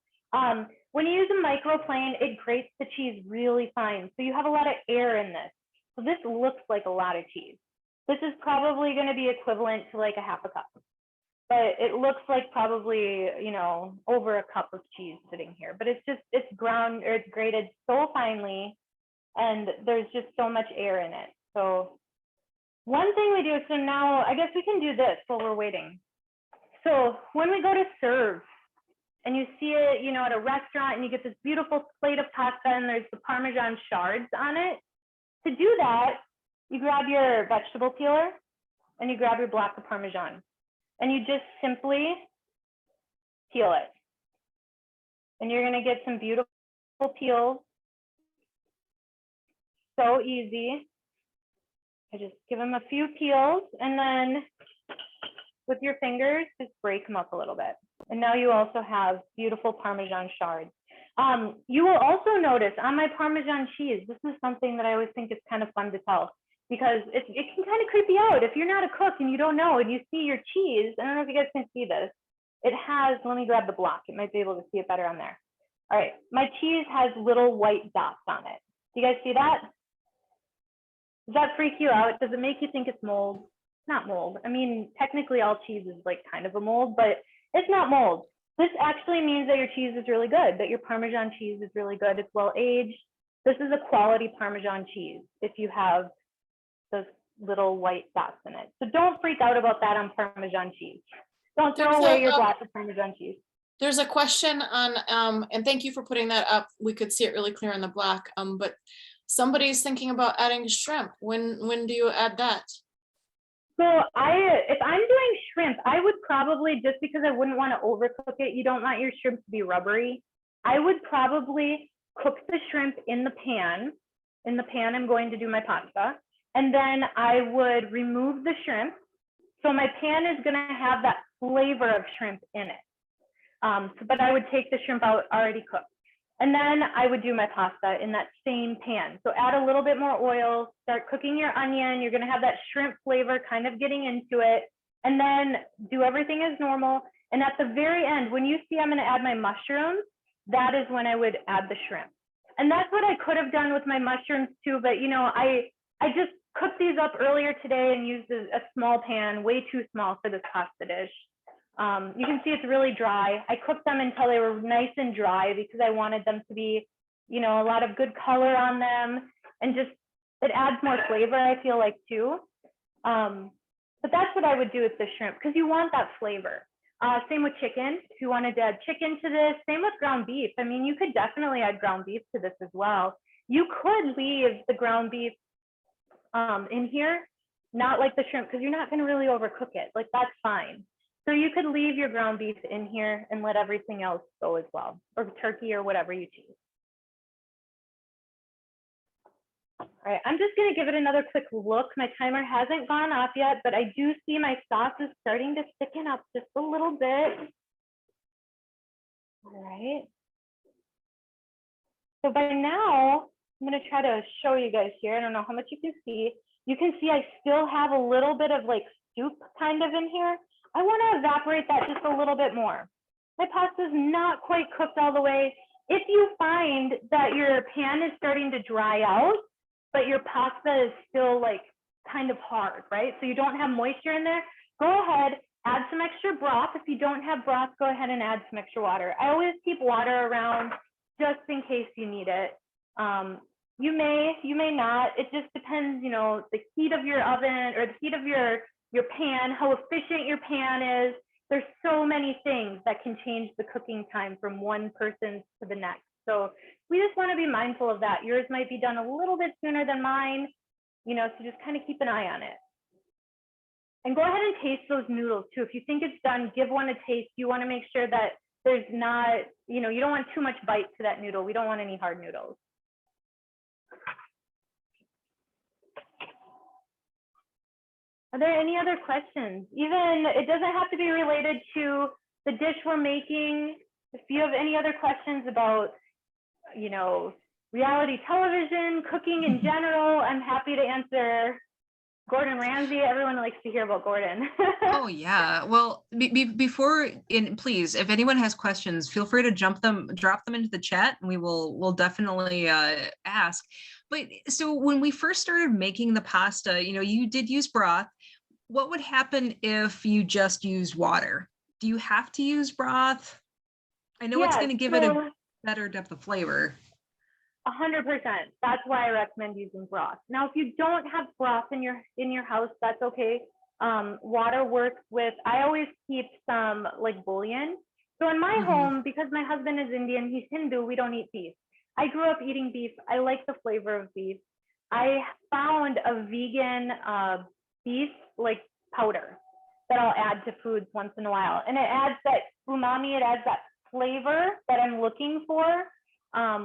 When you use a microplane, it grates the cheese really fine. So you have a lot of air in this. So this looks like a lot of cheese. This is probably gonna be equivalent to like a 1/2 cup. But it looks like probably, you know, over a cup of cheese sitting here. But it's ground, or it's grated so finely, and there's just so much air in it. So one thing we do, so now I guess we can do this while we're waiting. So when we go to serve, and you see it, you know, at a restaurant, and you get this beautiful plate of pasta, and there's the Parmesan shards on it. To do that, you grab your vegetable peeler, and you grab your block of Parmesan. And you just simply peel it. And you're gonna get some beautiful peels. So easy. I just give them a few peels, and then with your fingers, just break them up a little bit. And now you also have beautiful Parmesan shards. You will also notice on my Parmesan cheese, this is something that I always think is kind of fun to tell, because it can kind of creep you out if you're not a cook and you don't know, and you see your cheese. I don't know if you guys can see this. It has, let me grab the block. You might be able to see it better on there. All right, my cheese has little white dots on it. Do you guys see that? Does that freak you out? Does it make you think it's mold? It's not mold. I mean, technically all cheese is like kind of a mold, but it's not mold. This actually means that your cheese is really good, that your Parmesan cheese is really good. It's well aged. This is a quality Parmesan cheese if you have those little white dots in it. So don't freak out about that on Parmesan cheese. Don't throw away your block of Parmesan cheese. There's a question on, and thank you for putting that up. We could see it really clear on the block, but somebody's thinking about adding shrimp. When do you add that? So if I'm doing shrimp, I would probably, just because I wouldn't want to overcook it, you don't want your shrimp to be rubbery. I would probably cook the shrimp in the pan. In the pan, I'm going to do my pasta. And then I would remove the shrimp. So my pan is going to have that flavor of shrimp in it. But I would take the shrimp out already cooked. And then I would do my pasta in that same pan. So add a little bit more oil, start cooking your onion. You're going to have that shrimp flavor kind of getting into it. And then do everything as normal. And at the very end, when you see I'm going to add my mushrooms, that is when I would add the shrimp. And that's what I could have done with my mushrooms too. But, you know, I just cooked these up earlier today and used a small pan, way too small for this pasta dish. You can see it's really dry. I cooked them until they were nice and dry because I wanted them to be, you know, a lot of good color on them, and just, it adds more flavor, I feel like, too. But that's what I would do with the shrimp, because you want that flavor. Same with chicken. If you wanted to add chicken to this, same with ground beef. I mean, you could definitely add ground beef to this as well. You could leave the ground beef in here, not like the shrimp, because you're not going to really overcook it. Like, that's fine. So you could leave your ground beef in here and let everything else go as well, or turkey or whatever you choose. All right, I'm just going to give it another quick look. My timer hasn't gone off yet, but I do see my sauce is starting to thicken up just a little bit. All right. So by now, I'm going to try to show you guys here. I don't know how much you can see. You can see I still have a little bit of like soup kind of in here. I want to evaporate that just a little bit more. My pasta is not quite cooked all the way. If you find that your pan is starting to dry out, but your pasta is still like kind of hard, right? So you don't have moisture in there, go ahead, add some extra broth. If you don't have broth, go ahead and add some extra water. I always keep water around just in case you need it. You may not. It just depends, you know, the heat of your oven or the heat of your pan, how efficient your pan is. There's so many things that can change the cooking time from one person to the next. So we just want to be mindful of that. Yours might be done a little bit sooner than mine, you know, so just kind of keep an eye on it. And go ahead and taste those noodles too. If you think it's done, give one a taste. You want to make sure that there's not, you know, you don't want too much bite to that noodle. We don't want any hard noodles. Are there any other questions? Even, it doesn't have to be related to the dish we're making. If you have any other questions about, you know, reality television, cooking in general, I'm happy to answer. Gordon Ramsay, everyone likes to hear about Gordon. Oh yeah. Well, please, if anyone has questions, feel free to drop them into the chat, and we'll definitely ask. But so when we first started making the pasta, you know, you did use broth. What would happen if you just used water? Do you have to use broth? I know it's going to give it a better depth of flavor. 100%. That's why I recommend using broth. Now, if you don't have broth in your house, that's okay. Water works with. I always keep some like bouillon. So in my home, because my husband is Indian, he's Hindu, we don't eat beef. I grew up eating beef. I like the flavor of beef. I found a vegan beef like powder that I'll add to foods once in a while, and it adds that umami. It adds that flavor that I'm looking for.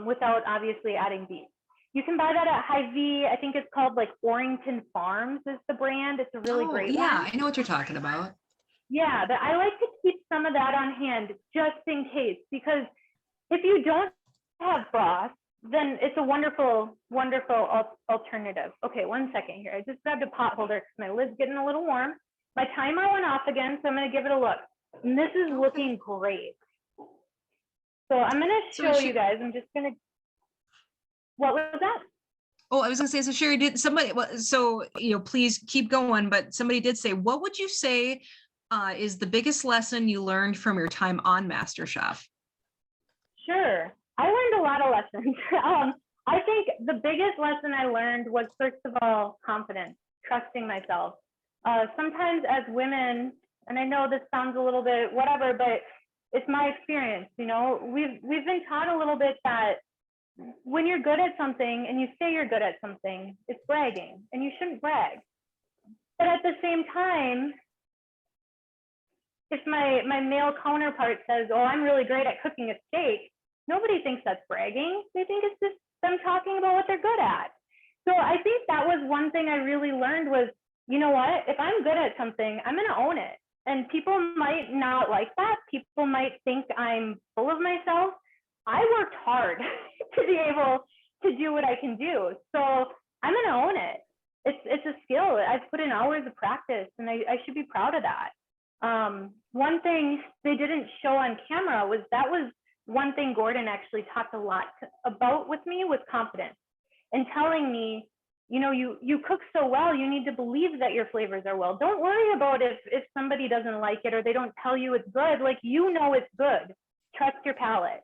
Without obviously adding beef. You can buy that at Hy-Vee. I think it's called like Orrington Farms is the brand. It's a really great one. Yeah, I know what you're talking about. Yeah, but I like to keep some of that on hand just in case, because if you don't have broth, then it's a wonderful, wonderful alternative. Okay, one second here. I just grabbed a pot holder because my lid's getting a little warm. My timer went off again, so I'm going to give it a look. And this is looking great. So I'm going to show you guys. I'm just going to, what was that? Oh, I was going to say, so Shari, did somebody, so, you know, please keep going, but somebody did say, what would you say is the biggest lesson you learned from your time on MasterChef? Sure. I learned a lot of lessons. I think the biggest lesson I learned was, first of all, confidence, trusting myself. Sometimes as women, and I know this sounds a little bit whatever, but it's my experience, you know, we've been taught a little bit that when you're good at something and you say you're good at something, it's bragging, and you shouldn't brag. But at the same time, if my male counterpart says, oh, I'm really great at cooking a steak, nobody thinks that's bragging. They think it's just them talking about what they're good at. So I think that was one thing I really learned was, you know what, if I'm good at something, I'm going to own it. And people might not like that. People might think I'm full of myself. I worked hard to be able to do what I can do. So I'm going to own it. It's a skill. I've put in hours of practice, and I should be proud of that. One thing they didn't show on camera was that was one thing Gordon actually talked a lot about with me, was confidence, and telling me, you know, you cook so well, you need to believe that your flavors are well. Don't worry about if somebody doesn't like it or they don't tell you it's good. Like, you know it's good. Trust your palate.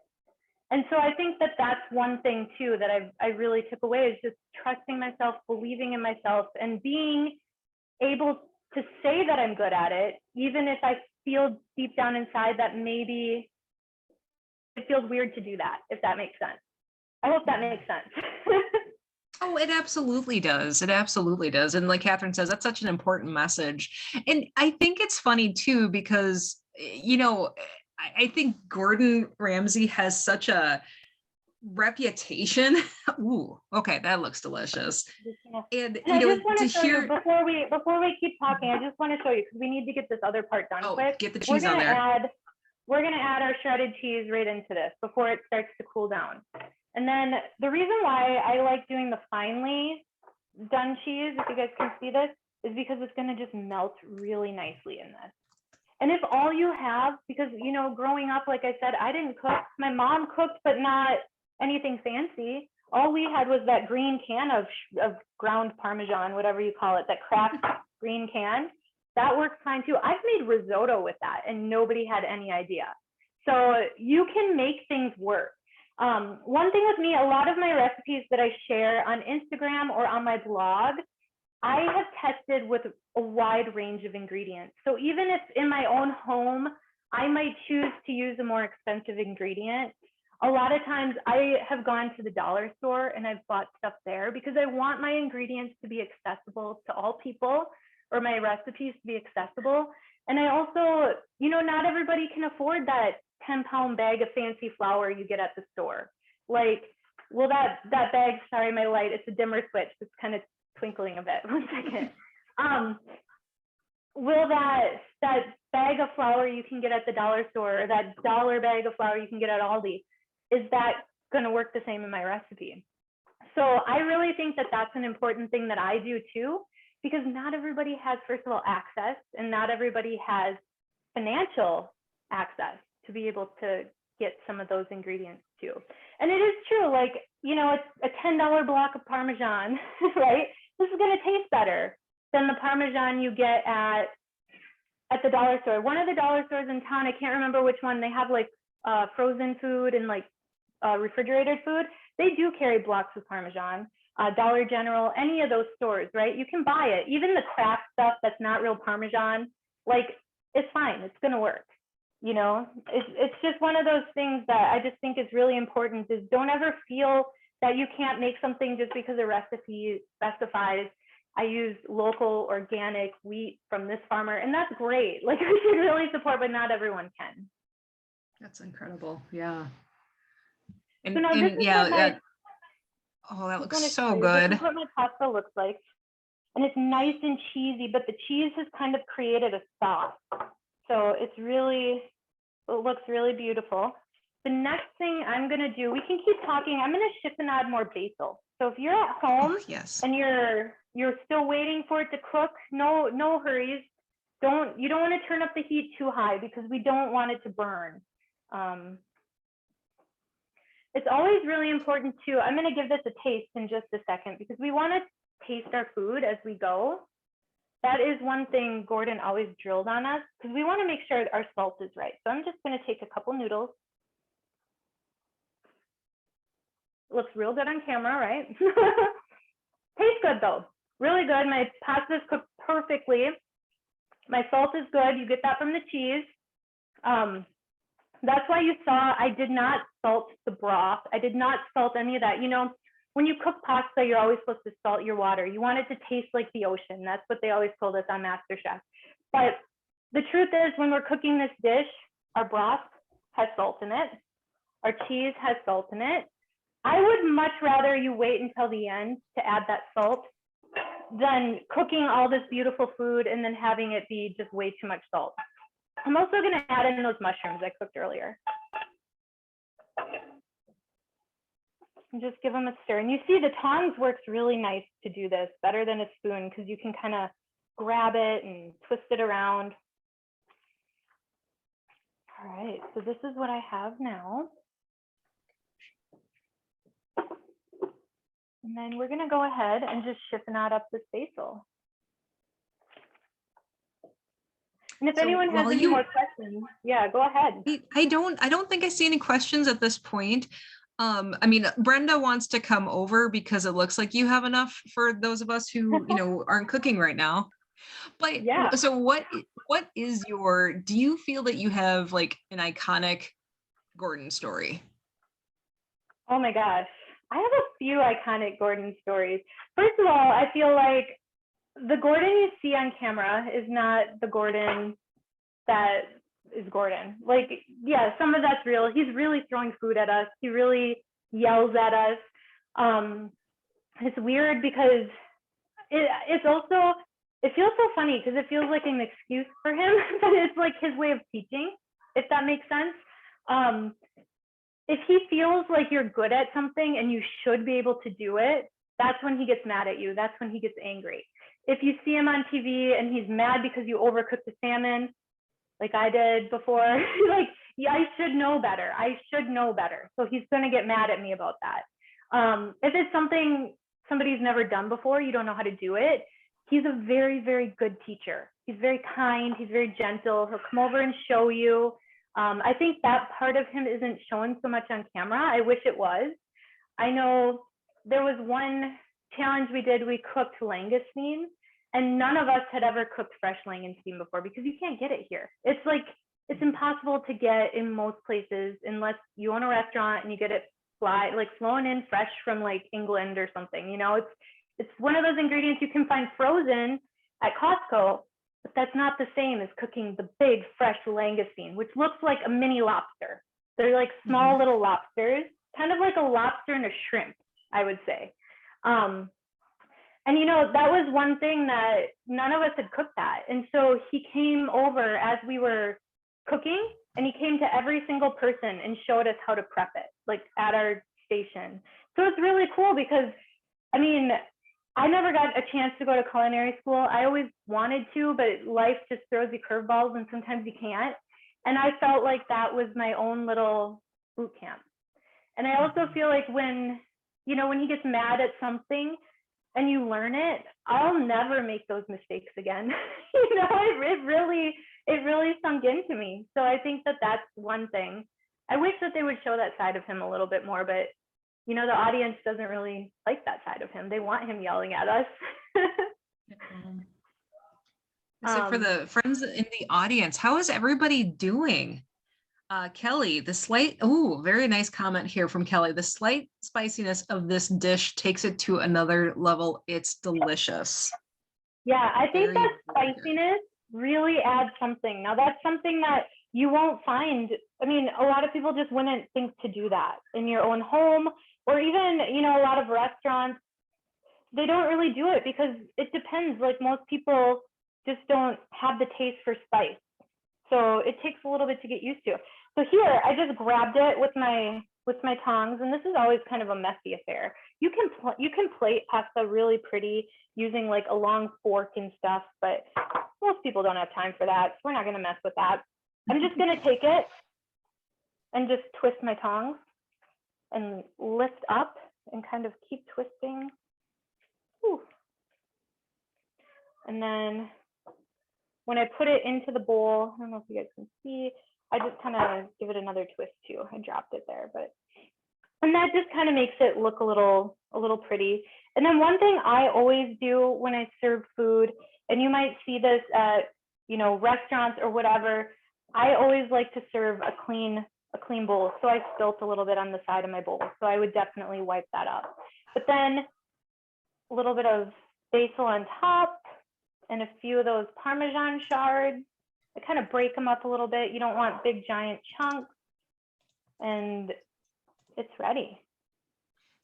And so I think that that's one thing too that I really took away, is just trusting myself, believing in myself, and being able to say that I'm good at it, even if I feel deep down inside that maybe it feels weird to do that, if that makes sense. I hope that makes sense. Oh, it absolutely does. It absolutely does. And like Catherine says, that's such an important message. And I think it's funny too, because, you know, I think Gordon Ramsay has such a reputation. Ooh, okay, that looks delicious. And I you know, just want to to show you, hear, before we keep talking, I just want to show you, because we need to get this other part done oh, quick. get the cheese on there. We're gonna add our shredded cheese right into this before it starts to cool down. And then the reason why I like doing the finely done cheese, if you guys can see this, is because it's gonna just melt really nicely in this. And if all you have, because, you know, growing up, like I said, I didn't cook. My mom cooked, but not anything fancy. All we had was that green can of ground Parmesan, whatever you call it, that cracked green can. That works fine too. I've made risotto with that and nobody had any idea. So you can make things work. One thing with me, a lot of my recipes that I share on Instagram or on my blog, I have tested with a wide range of ingredients. So even if in my own home, I might choose to use a more expensive ingredient, a lot of times I have gone to the dollar store and I've bought stuff there because I want my ingredients to be accessible to all people, or my recipes to be accessible. And I also, you know, not everybody can afford that 10-pound bag of fancy flour you get at the store. Like, well, that bag, sorry, my light, it's a dimmer switch. It's kind of twinkling a bit. 1 second. Will that bag of flour you can get at the dollar store, or that dollar bag of flour you can get at Aldi, is that going to work the same in my recipe? So I really think that that's an important thing that I do too, because not everybody has, first of all, access, and not everybody has financial access to be able to get some of those ingredients too. And it is true, like, you know, it's a $10 block of Parmesan, right? This is going to taste better than the Parmesan you get at the dollar store. One of the dollar stores in town, I can't remember which one, they have like frozen food and like refrigerated food. They do carry blocks of Parmesan. Dollar General, any of those stores, right? You can buy it. Even the craft stuff that's not real Parmesan, like, it's fine. It's going to work. You know, it's just one of those things that I just think is really important, is don't ever feel that you can't make something just because a recipe specifies I use local organic wheat from this farmer, and that's great. Like, we should really support, but not everyone can. That's incredible. Yeah. And, So now this is what oh, that looks so so good. This is what my pasta looks like. And it's nice and cheesy, but the cheese has kind of created a sauce. So it looks really beautiful. The next thing I'm gonna do, we can keep talking. I'm gonna shift and add more basil. So if you're at home and you're still waiting for it to cook, no hurries. You don't want to turn up the heat too high because we don't want it to burn. It's always really important too. I'm going to give this a taste in just a second because we want to taste our food as we go. That is one thing Gordon always drilled on us, because we want to make sure our salt is right. So I'm just going to take a couple noodles. Looks real good on camera, right? Tastes good though. Really good. My pasta is cooked perfectly. My salt is good. You get that from the cheese. That's why you saw I did not salt the broth. I did not salt any of that. You know, when you cook pasta, you're always supposed to salt your water. You want it to taste like the ocean. That's what they always told us on MasterChef. But the truth is, when we're cooking this dish, our broth has salt in it. Our cheese has salt in it. I would much rather you wait until the end to add that salt than cooking all this beautiful food and then having it be just way too much salt. I'm also going to add in those mushrooms I cooked earlier. And just give them a stir. And you see the tongs works really nice to do this, better than a spoon, because you can kind of grab it and twist it around. All right, so this is what I have now. And then we're gonna go ahead and just chiffonade up this basil. And if So anyone has while any more questions, yeah, go ahead. I don't think I see any questions at this point. I mean, Brenda wants to come over because it looks like you have enough for those of us who, you know, aren't cooking right now. But Yeah. so what is your, do you feel that you have like an iconic Gordon story? Oh my gosh. I have a few iconic Gordon stories. First of all, I feel like the Gordon you see on camera is not the Gordon that is Gordon. Like, yeah, some of that's real. He's really throwing food at us. He really yells at us. It's weird because it's also, it feels so funny because it feels like an excuse for him, but it's like his way of teaching, if that makes sense. If he feels like you're good at something and you should be able to do it, that's when he gets mad at you. That's when he gets angry. If you see him on TV and he's mad because you overcooked the salmon, like I did before, like, yeah, I should know better. I should know better. So he's going to get mad at me about that. If it's something somebody's never done before, you don't know how to do it, he's a very, very good teacher. He's very kind. He's very gentle. He'll come over and show you. I think that part of him isn't shown so much on camera. I wish it was. I know there was one challenge we did, we cooked langoustine, and none of us had ever cooked fresh langoustine before because you can't get it here. It's like, it's impossible to get in most places unless you own a restaurant and you get it flown in fresh from like England or something. You know, it's one of those ingredients you can find frozen at Costco, but that's not the same as cooking the big fresh langoustine, which looks like a mini lobster. They're like small little lobsters, kind of like a lobster and a shrimp, I would say. And you know, that was one thing that none of us had cooked that. And so he came over as we were cooking, and he came to every single person and showed us how to prep it, like at our station. So it's really cool because, I mean, I never got a chance to go to culinary school. I always wanted to, but life just throws you curveballs and sometimes you can't. And I felt like that was my own little boot camp. And I also feel like when, you know, when he gets mad at something and you learn it, I'll never make those mistakes again. You know, it really sunk into me. So I think that that's one thing. I wish that they would show that side of him a little bit more, but you know, the audience doesn't really like that side of him. They want him yelling at us. So for the friends in the audience, how is everybody doing? Kelly, very nice comment here from Kelly. The slight spiciness of this dish takes it to another level. It's delicious. Yeah, I think Very, that very spiciness really adds something. Now that's something that you won't find. I mean, a lot of people just wouldn't think to do that in your own home, or even, you know, a lot of restaurants, they don't really do it because it depends. Like most people just don't have the taste for spice. So it takes a little bit to get used to. So here, I just grabbed it with my tongs, and this is always kind of a messy affair. You can plate pasta really pretty using like a long fork and stuff, but most people don't have time for that. So we're not going to mess with that. I'm just going to take it and just twist my tongs and lift up and kind of keep twisting. Whew. And then when I put it into the bowl, I don't know if you guys can see, I just kind of give it another twist too. I dropped it there, and that just kind of makes it look a little pretty. And then one thing I always do when I serve food, and you might see this at, you know, restaurants or whatever, I always like to serve a clean bowl. So I spilt a little bit on the side of my bowl. So I would definitely wipe that up. But then a little bit of basil on top and a few of those Parmesan shards. I kind of break them up a little bit. You don't want big giant chunks. And it's ready.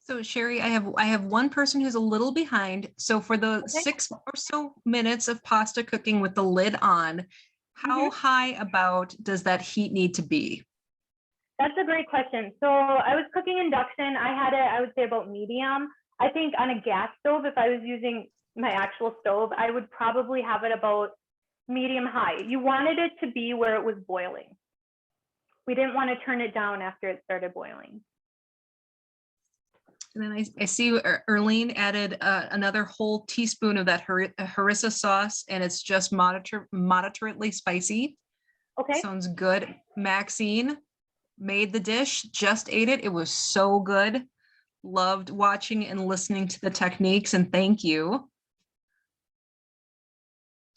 So Sherry, I have one person who's a little behind. So for the Okay. 6 or so minutes of pasta cooking with the lid on, how high about does that heat need to be? That's a great question. So I was cooking induction. I had it, I would say about medium. I think on a gas stove, if I was using my actual stove, I would probably have it about medium high. You wanted it to be where it was boiling. We didn't want to turn it down after it started boiling. And then I see Erlene added another whole teaspoon of that harissa sauce, and it's just moderately spicy. Okay. Sounds good. Maxine made the dish, just ate it. It was so good. Loved watching and listening to the techniques, and thank you.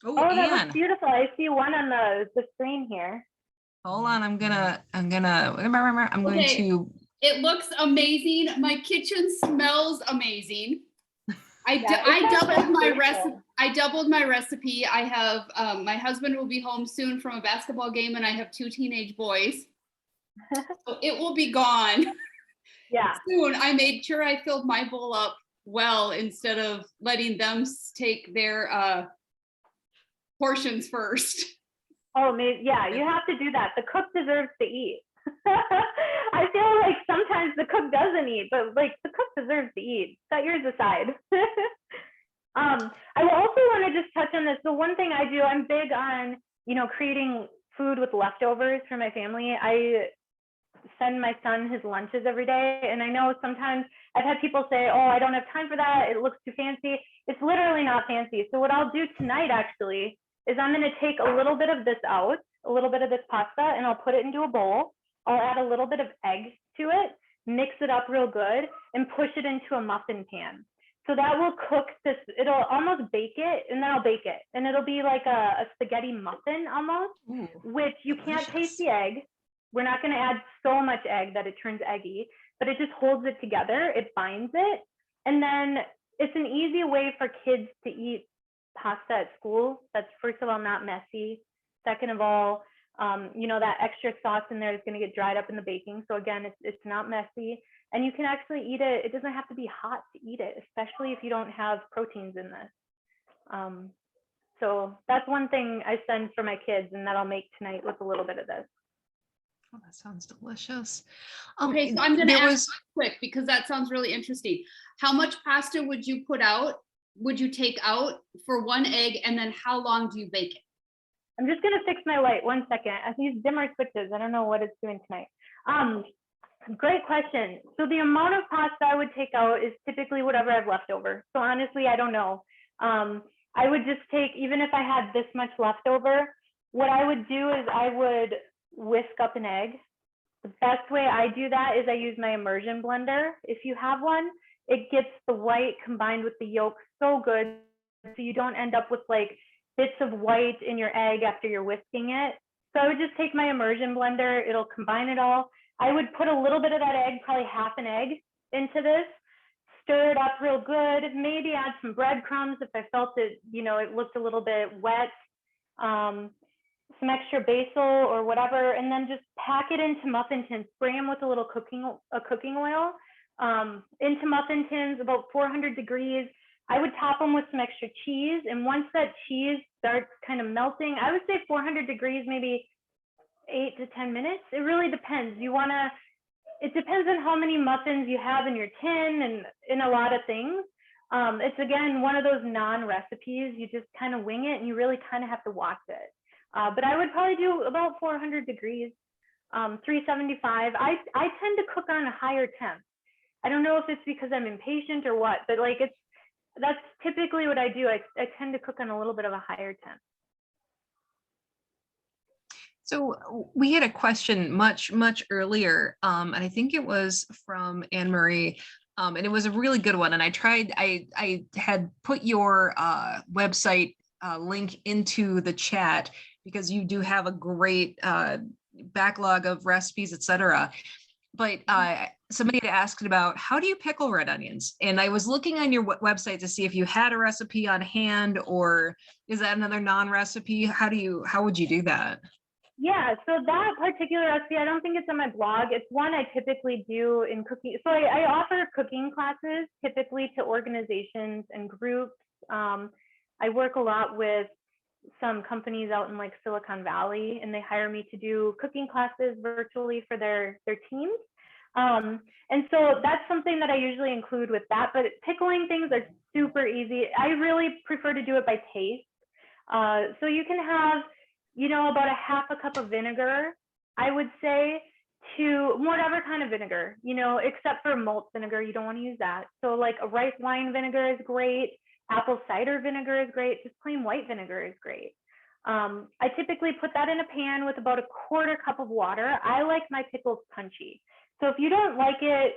Oh, Oh, that Anne. looks beautiful. I see one on the screen here. Hold on, I'm going Okay. to. It looks amazing. My kitchen smells amazing. Yeah, I it sounds doubled my beautiful. recipe. I doubled my recipe. I have my husband will be home soon from a basketball game, and I have 2 teenage boys. So it will be gone Yeah. soon. I made sure I filled my bowl up well instead of letting them take their portions first. Oh, yeah, you have to do that. The cook deserves to eat. I feel like sometimes the cook doesn't eat, but like the cook deserves to eat. Set yours aside. I also want to just touch on this. The one thing I do, I'm big on, creating food with leftovers for my family. I send my son his lunches every day. And I know sometimes I've had people say, oh, I don't have time for that. It looks too fancy. It's literally not fancy. So what I'll do tonight actually is I'm going to take a little bit of this out, a little bit of this pasta, and I'll put it into a bowl. I'll add a little bit of egg to it, mix it up real good, and push it into a muffin pan. So that will cook this, it'll almost bake it, and then I'll bake it. And it'll be like a spaghetti muffin almost, Ooh, which you can't taste delicious. the egg. We're not going to add so much egg that it turns eggy, but it just holds it together. It binds it. And then it's an easy way for kids to eat pasta at school. That's, first of all, not messy. Second of all, that extra sauce in there is going to get dried up in the baking. So again, it's not messy, and you can actually eat it. It doesn't have to be hot to eat it, especially if you don't have proteins in this. So that's one thing I send for my kids, and that I'll make tonight with a little bit of this. Oh, that sounds delicious. Okay, so I'm going to there ask quick because that sounds really interesting. How much pasta would you take out for 1 egg, and then how long do you bake it? I'm just going to fix my light 1 second. These dimmer switches, I don't know what it's doing tonight. Great question. So the amount of pasta I would take out is typically whatever I've left over. So honestly, I don't know. I would just take, even if I had this much left over, what I would do is I would whisk up an egg. The best way I do that is I use my immersion blender. If you have one, it gets the white combined with the yolk so good, so you don't end up with like bits of white in your egg after you're whisking it. So I would just take my immersion blender, it'll combine it all. I would put a little bit of that egg, probably half an egg into this, stir it up real good, maybe add some breadcrumbs if I felt it, it looked a little bit wet, some extra basil or whatever, and then just pack it into muffin tins, spray them with a little cooking oil, into muffin tins about 400 degrees. I would top them with some extra cheese. And once that cheese starts kind of melting, I would say 400 degrees, maybe 8 to 10 minutes. It really depends. It depends on how many muffins you have in your tin and in a lot of things. It's, again, one of those non-recipes. You just kind of wing it, and you really kind of have to watch it. But I would probably do about 400 degrees, 375. I tend to cook on a higher temp. I don't know if it's because I'm impatient or what, but that's typically what I do. I tend to cook on a little bit of a higher temp. So we had a question much earlier, and I think it was from Anne Marie, and it was a really good one. And I had put your website link into the chat, because you do have a great backlog of recipes, etc. But somebody had asked about how do you pickle red onions? And I was looking on your website to see if you had a recipe on hand, or is that another non-recipe? How would you do that? Yeah, so that particular recipe, I don't think it's on my blog. It's one I typically do in cooking. So I offer cooking classes typically to organizations and groups. I work a lot with some companies out in like Silicon Valley, and they hire me to do cooking classes virtually for their teams. And so that's something that I usually include with that, but pickling things are super easy. I really prefer to do it by taste. So you can have, about a half a cup of vinegar, I would say, to whatever kind of vinegar, except for malt vinegar, you don't want to use that. So like a rice wine vinegar is great. Apple cider vinegar is great. Just plain white vinegar is great. I typically put that in a pan with about a quarter cup of water. I like my pickles punchy. So if you don't like it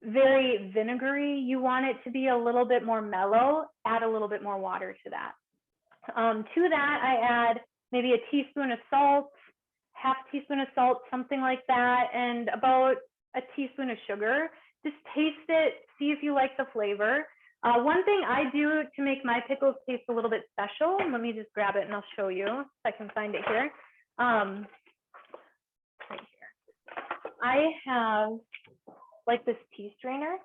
very vinegary, you want it to be a little bit more mellow, add a little bit more water to that. To that, I add maybe a teaspoon of salt, half teaspoon of salt, something like that, and about a teaspoon of sugar. Just taste it, see if you like the flavor. One thing I do to make my pickles taste a little bit special, let me just grab it and I'll show you if I can find it here. Right here. I have like this tea strainer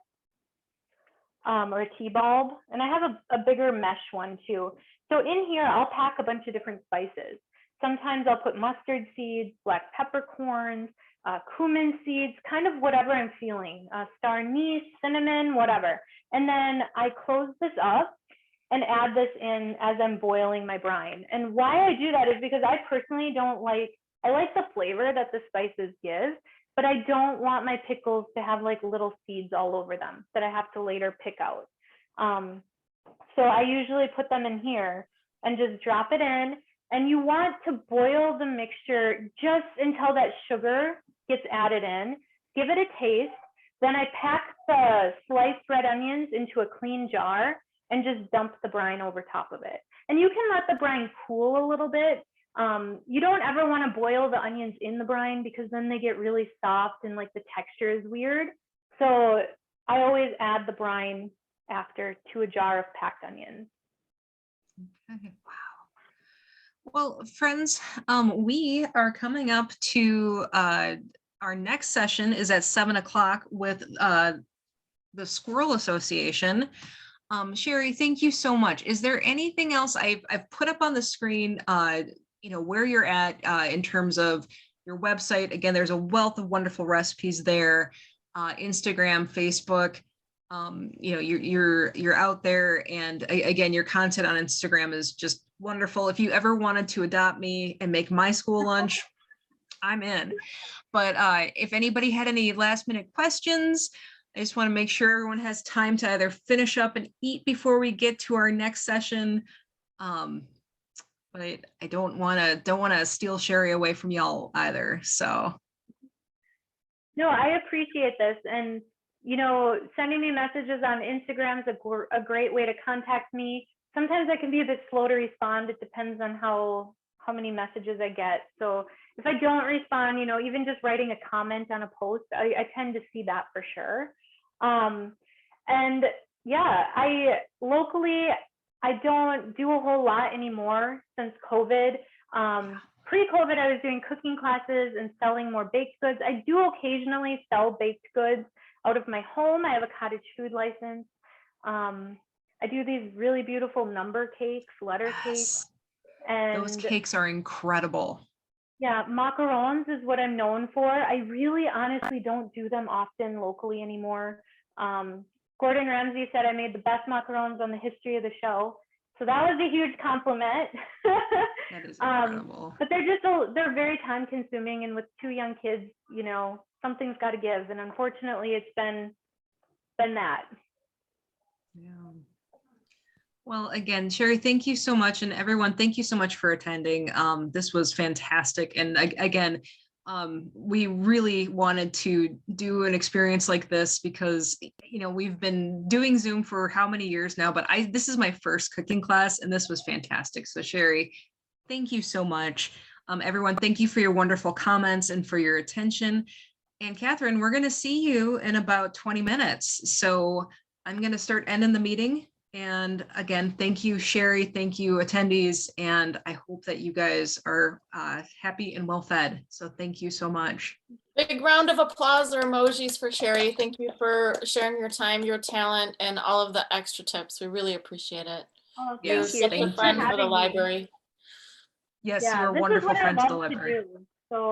or a tea bulb, and I have a bigger mesh one too. So in here, I'll pack a bunch of different spices. Sometimes I'll put mustard seeds, black peppercorns, cumin seeds, kind of whatever I'm feeling, star anise, cinnamon, whatever. And then I close this up and add this in as I'm boiling my brine. And why I do that is because I personally I like the flavor that the spices give, but I don't want my pickles to have like little seeds all over them that I have to later pick out. So I usually put them in here and just drop it in. And you want to boil the mixture just until that sugar gets added in. Give it a taste. Then I pack the sliced red onions into a clean jar and just dump the brine over top of it. And you can let the brine cool a little bit. You don't ever want to boil the onions in the brine because then they get really soft and like the texture is weird. So I always add the brine after to a jar of packed onions. Okay. Wow. Well, friends, we are coming up to our next session is at 7 o'clock with the Squirrel Association. Shari, thank you so much. Is there anything else I've put up on the screen, where you're at in terms of your website? Again, there's a wealth of wonderful recipes there, Instagram, Facebook. You're out there, and again, your content on Instagram is just wonderful. If you ever wanted to adopt me and make my school lunch, I'm in. But if anybody had any last minute questions, I just want to make sure everyone has time to either finish up and eat before we get to our next session. But I don't want to steal Shari away from y'all either. So. No, I appreciate this. And sending me messages on Instagram is a great way to contact me. Sometimes I can be a bit slow to respond. It depends on how many messages I get. So if I don't respond, even just writing a comment on a post, I tend to see that for sure. And yeah, locally, I don't do a whole lot anymore since COVID. Pre-COVID, I was doing cooking classes and selling more baked goods. I do occasionally sell baked goods out of my home. I have a cottage food license. I do these really beautiful number cakes, letter cakes. And those cakes are incredible. Yeah, macarons is what I'm known for. I really honestly don't do them often locally anymore. Gordon Ramsay said I made the best macarons on the history of the show. So that was a huge compliment. That is incredible. But they're very time consuming, and with 2 young kids, something's got to give. And unfortunately, it's been that. Yeah. Well, again, Shari, thank you so much. And everyone, thank you so much for attending. This was fantastic. And again, we really wanted to do an experience like this because, we've been doing Zoom for how many years now, but this is my first cooking class and this was fantastic. So Shari, Thank you so much. Everyone, thank you for your wonderful comments and for your attention. And Catherine, we're going to see you in about 20 minutes. So I'm going to start ending the meeting. And again, thank you, Shari. Thank you, attendees. And I hope that you guys are happy and well fed. So thank you so much. Big round of applause or emojis for Shari. Thank you for sharing your time, your talent, and all of the extra tips. We really appreciate it. Oh, You're Yes, such thank a you. friend for the having me. library. Yes, Yeah, you're a this is wonderful what I friend to the love to library. do. So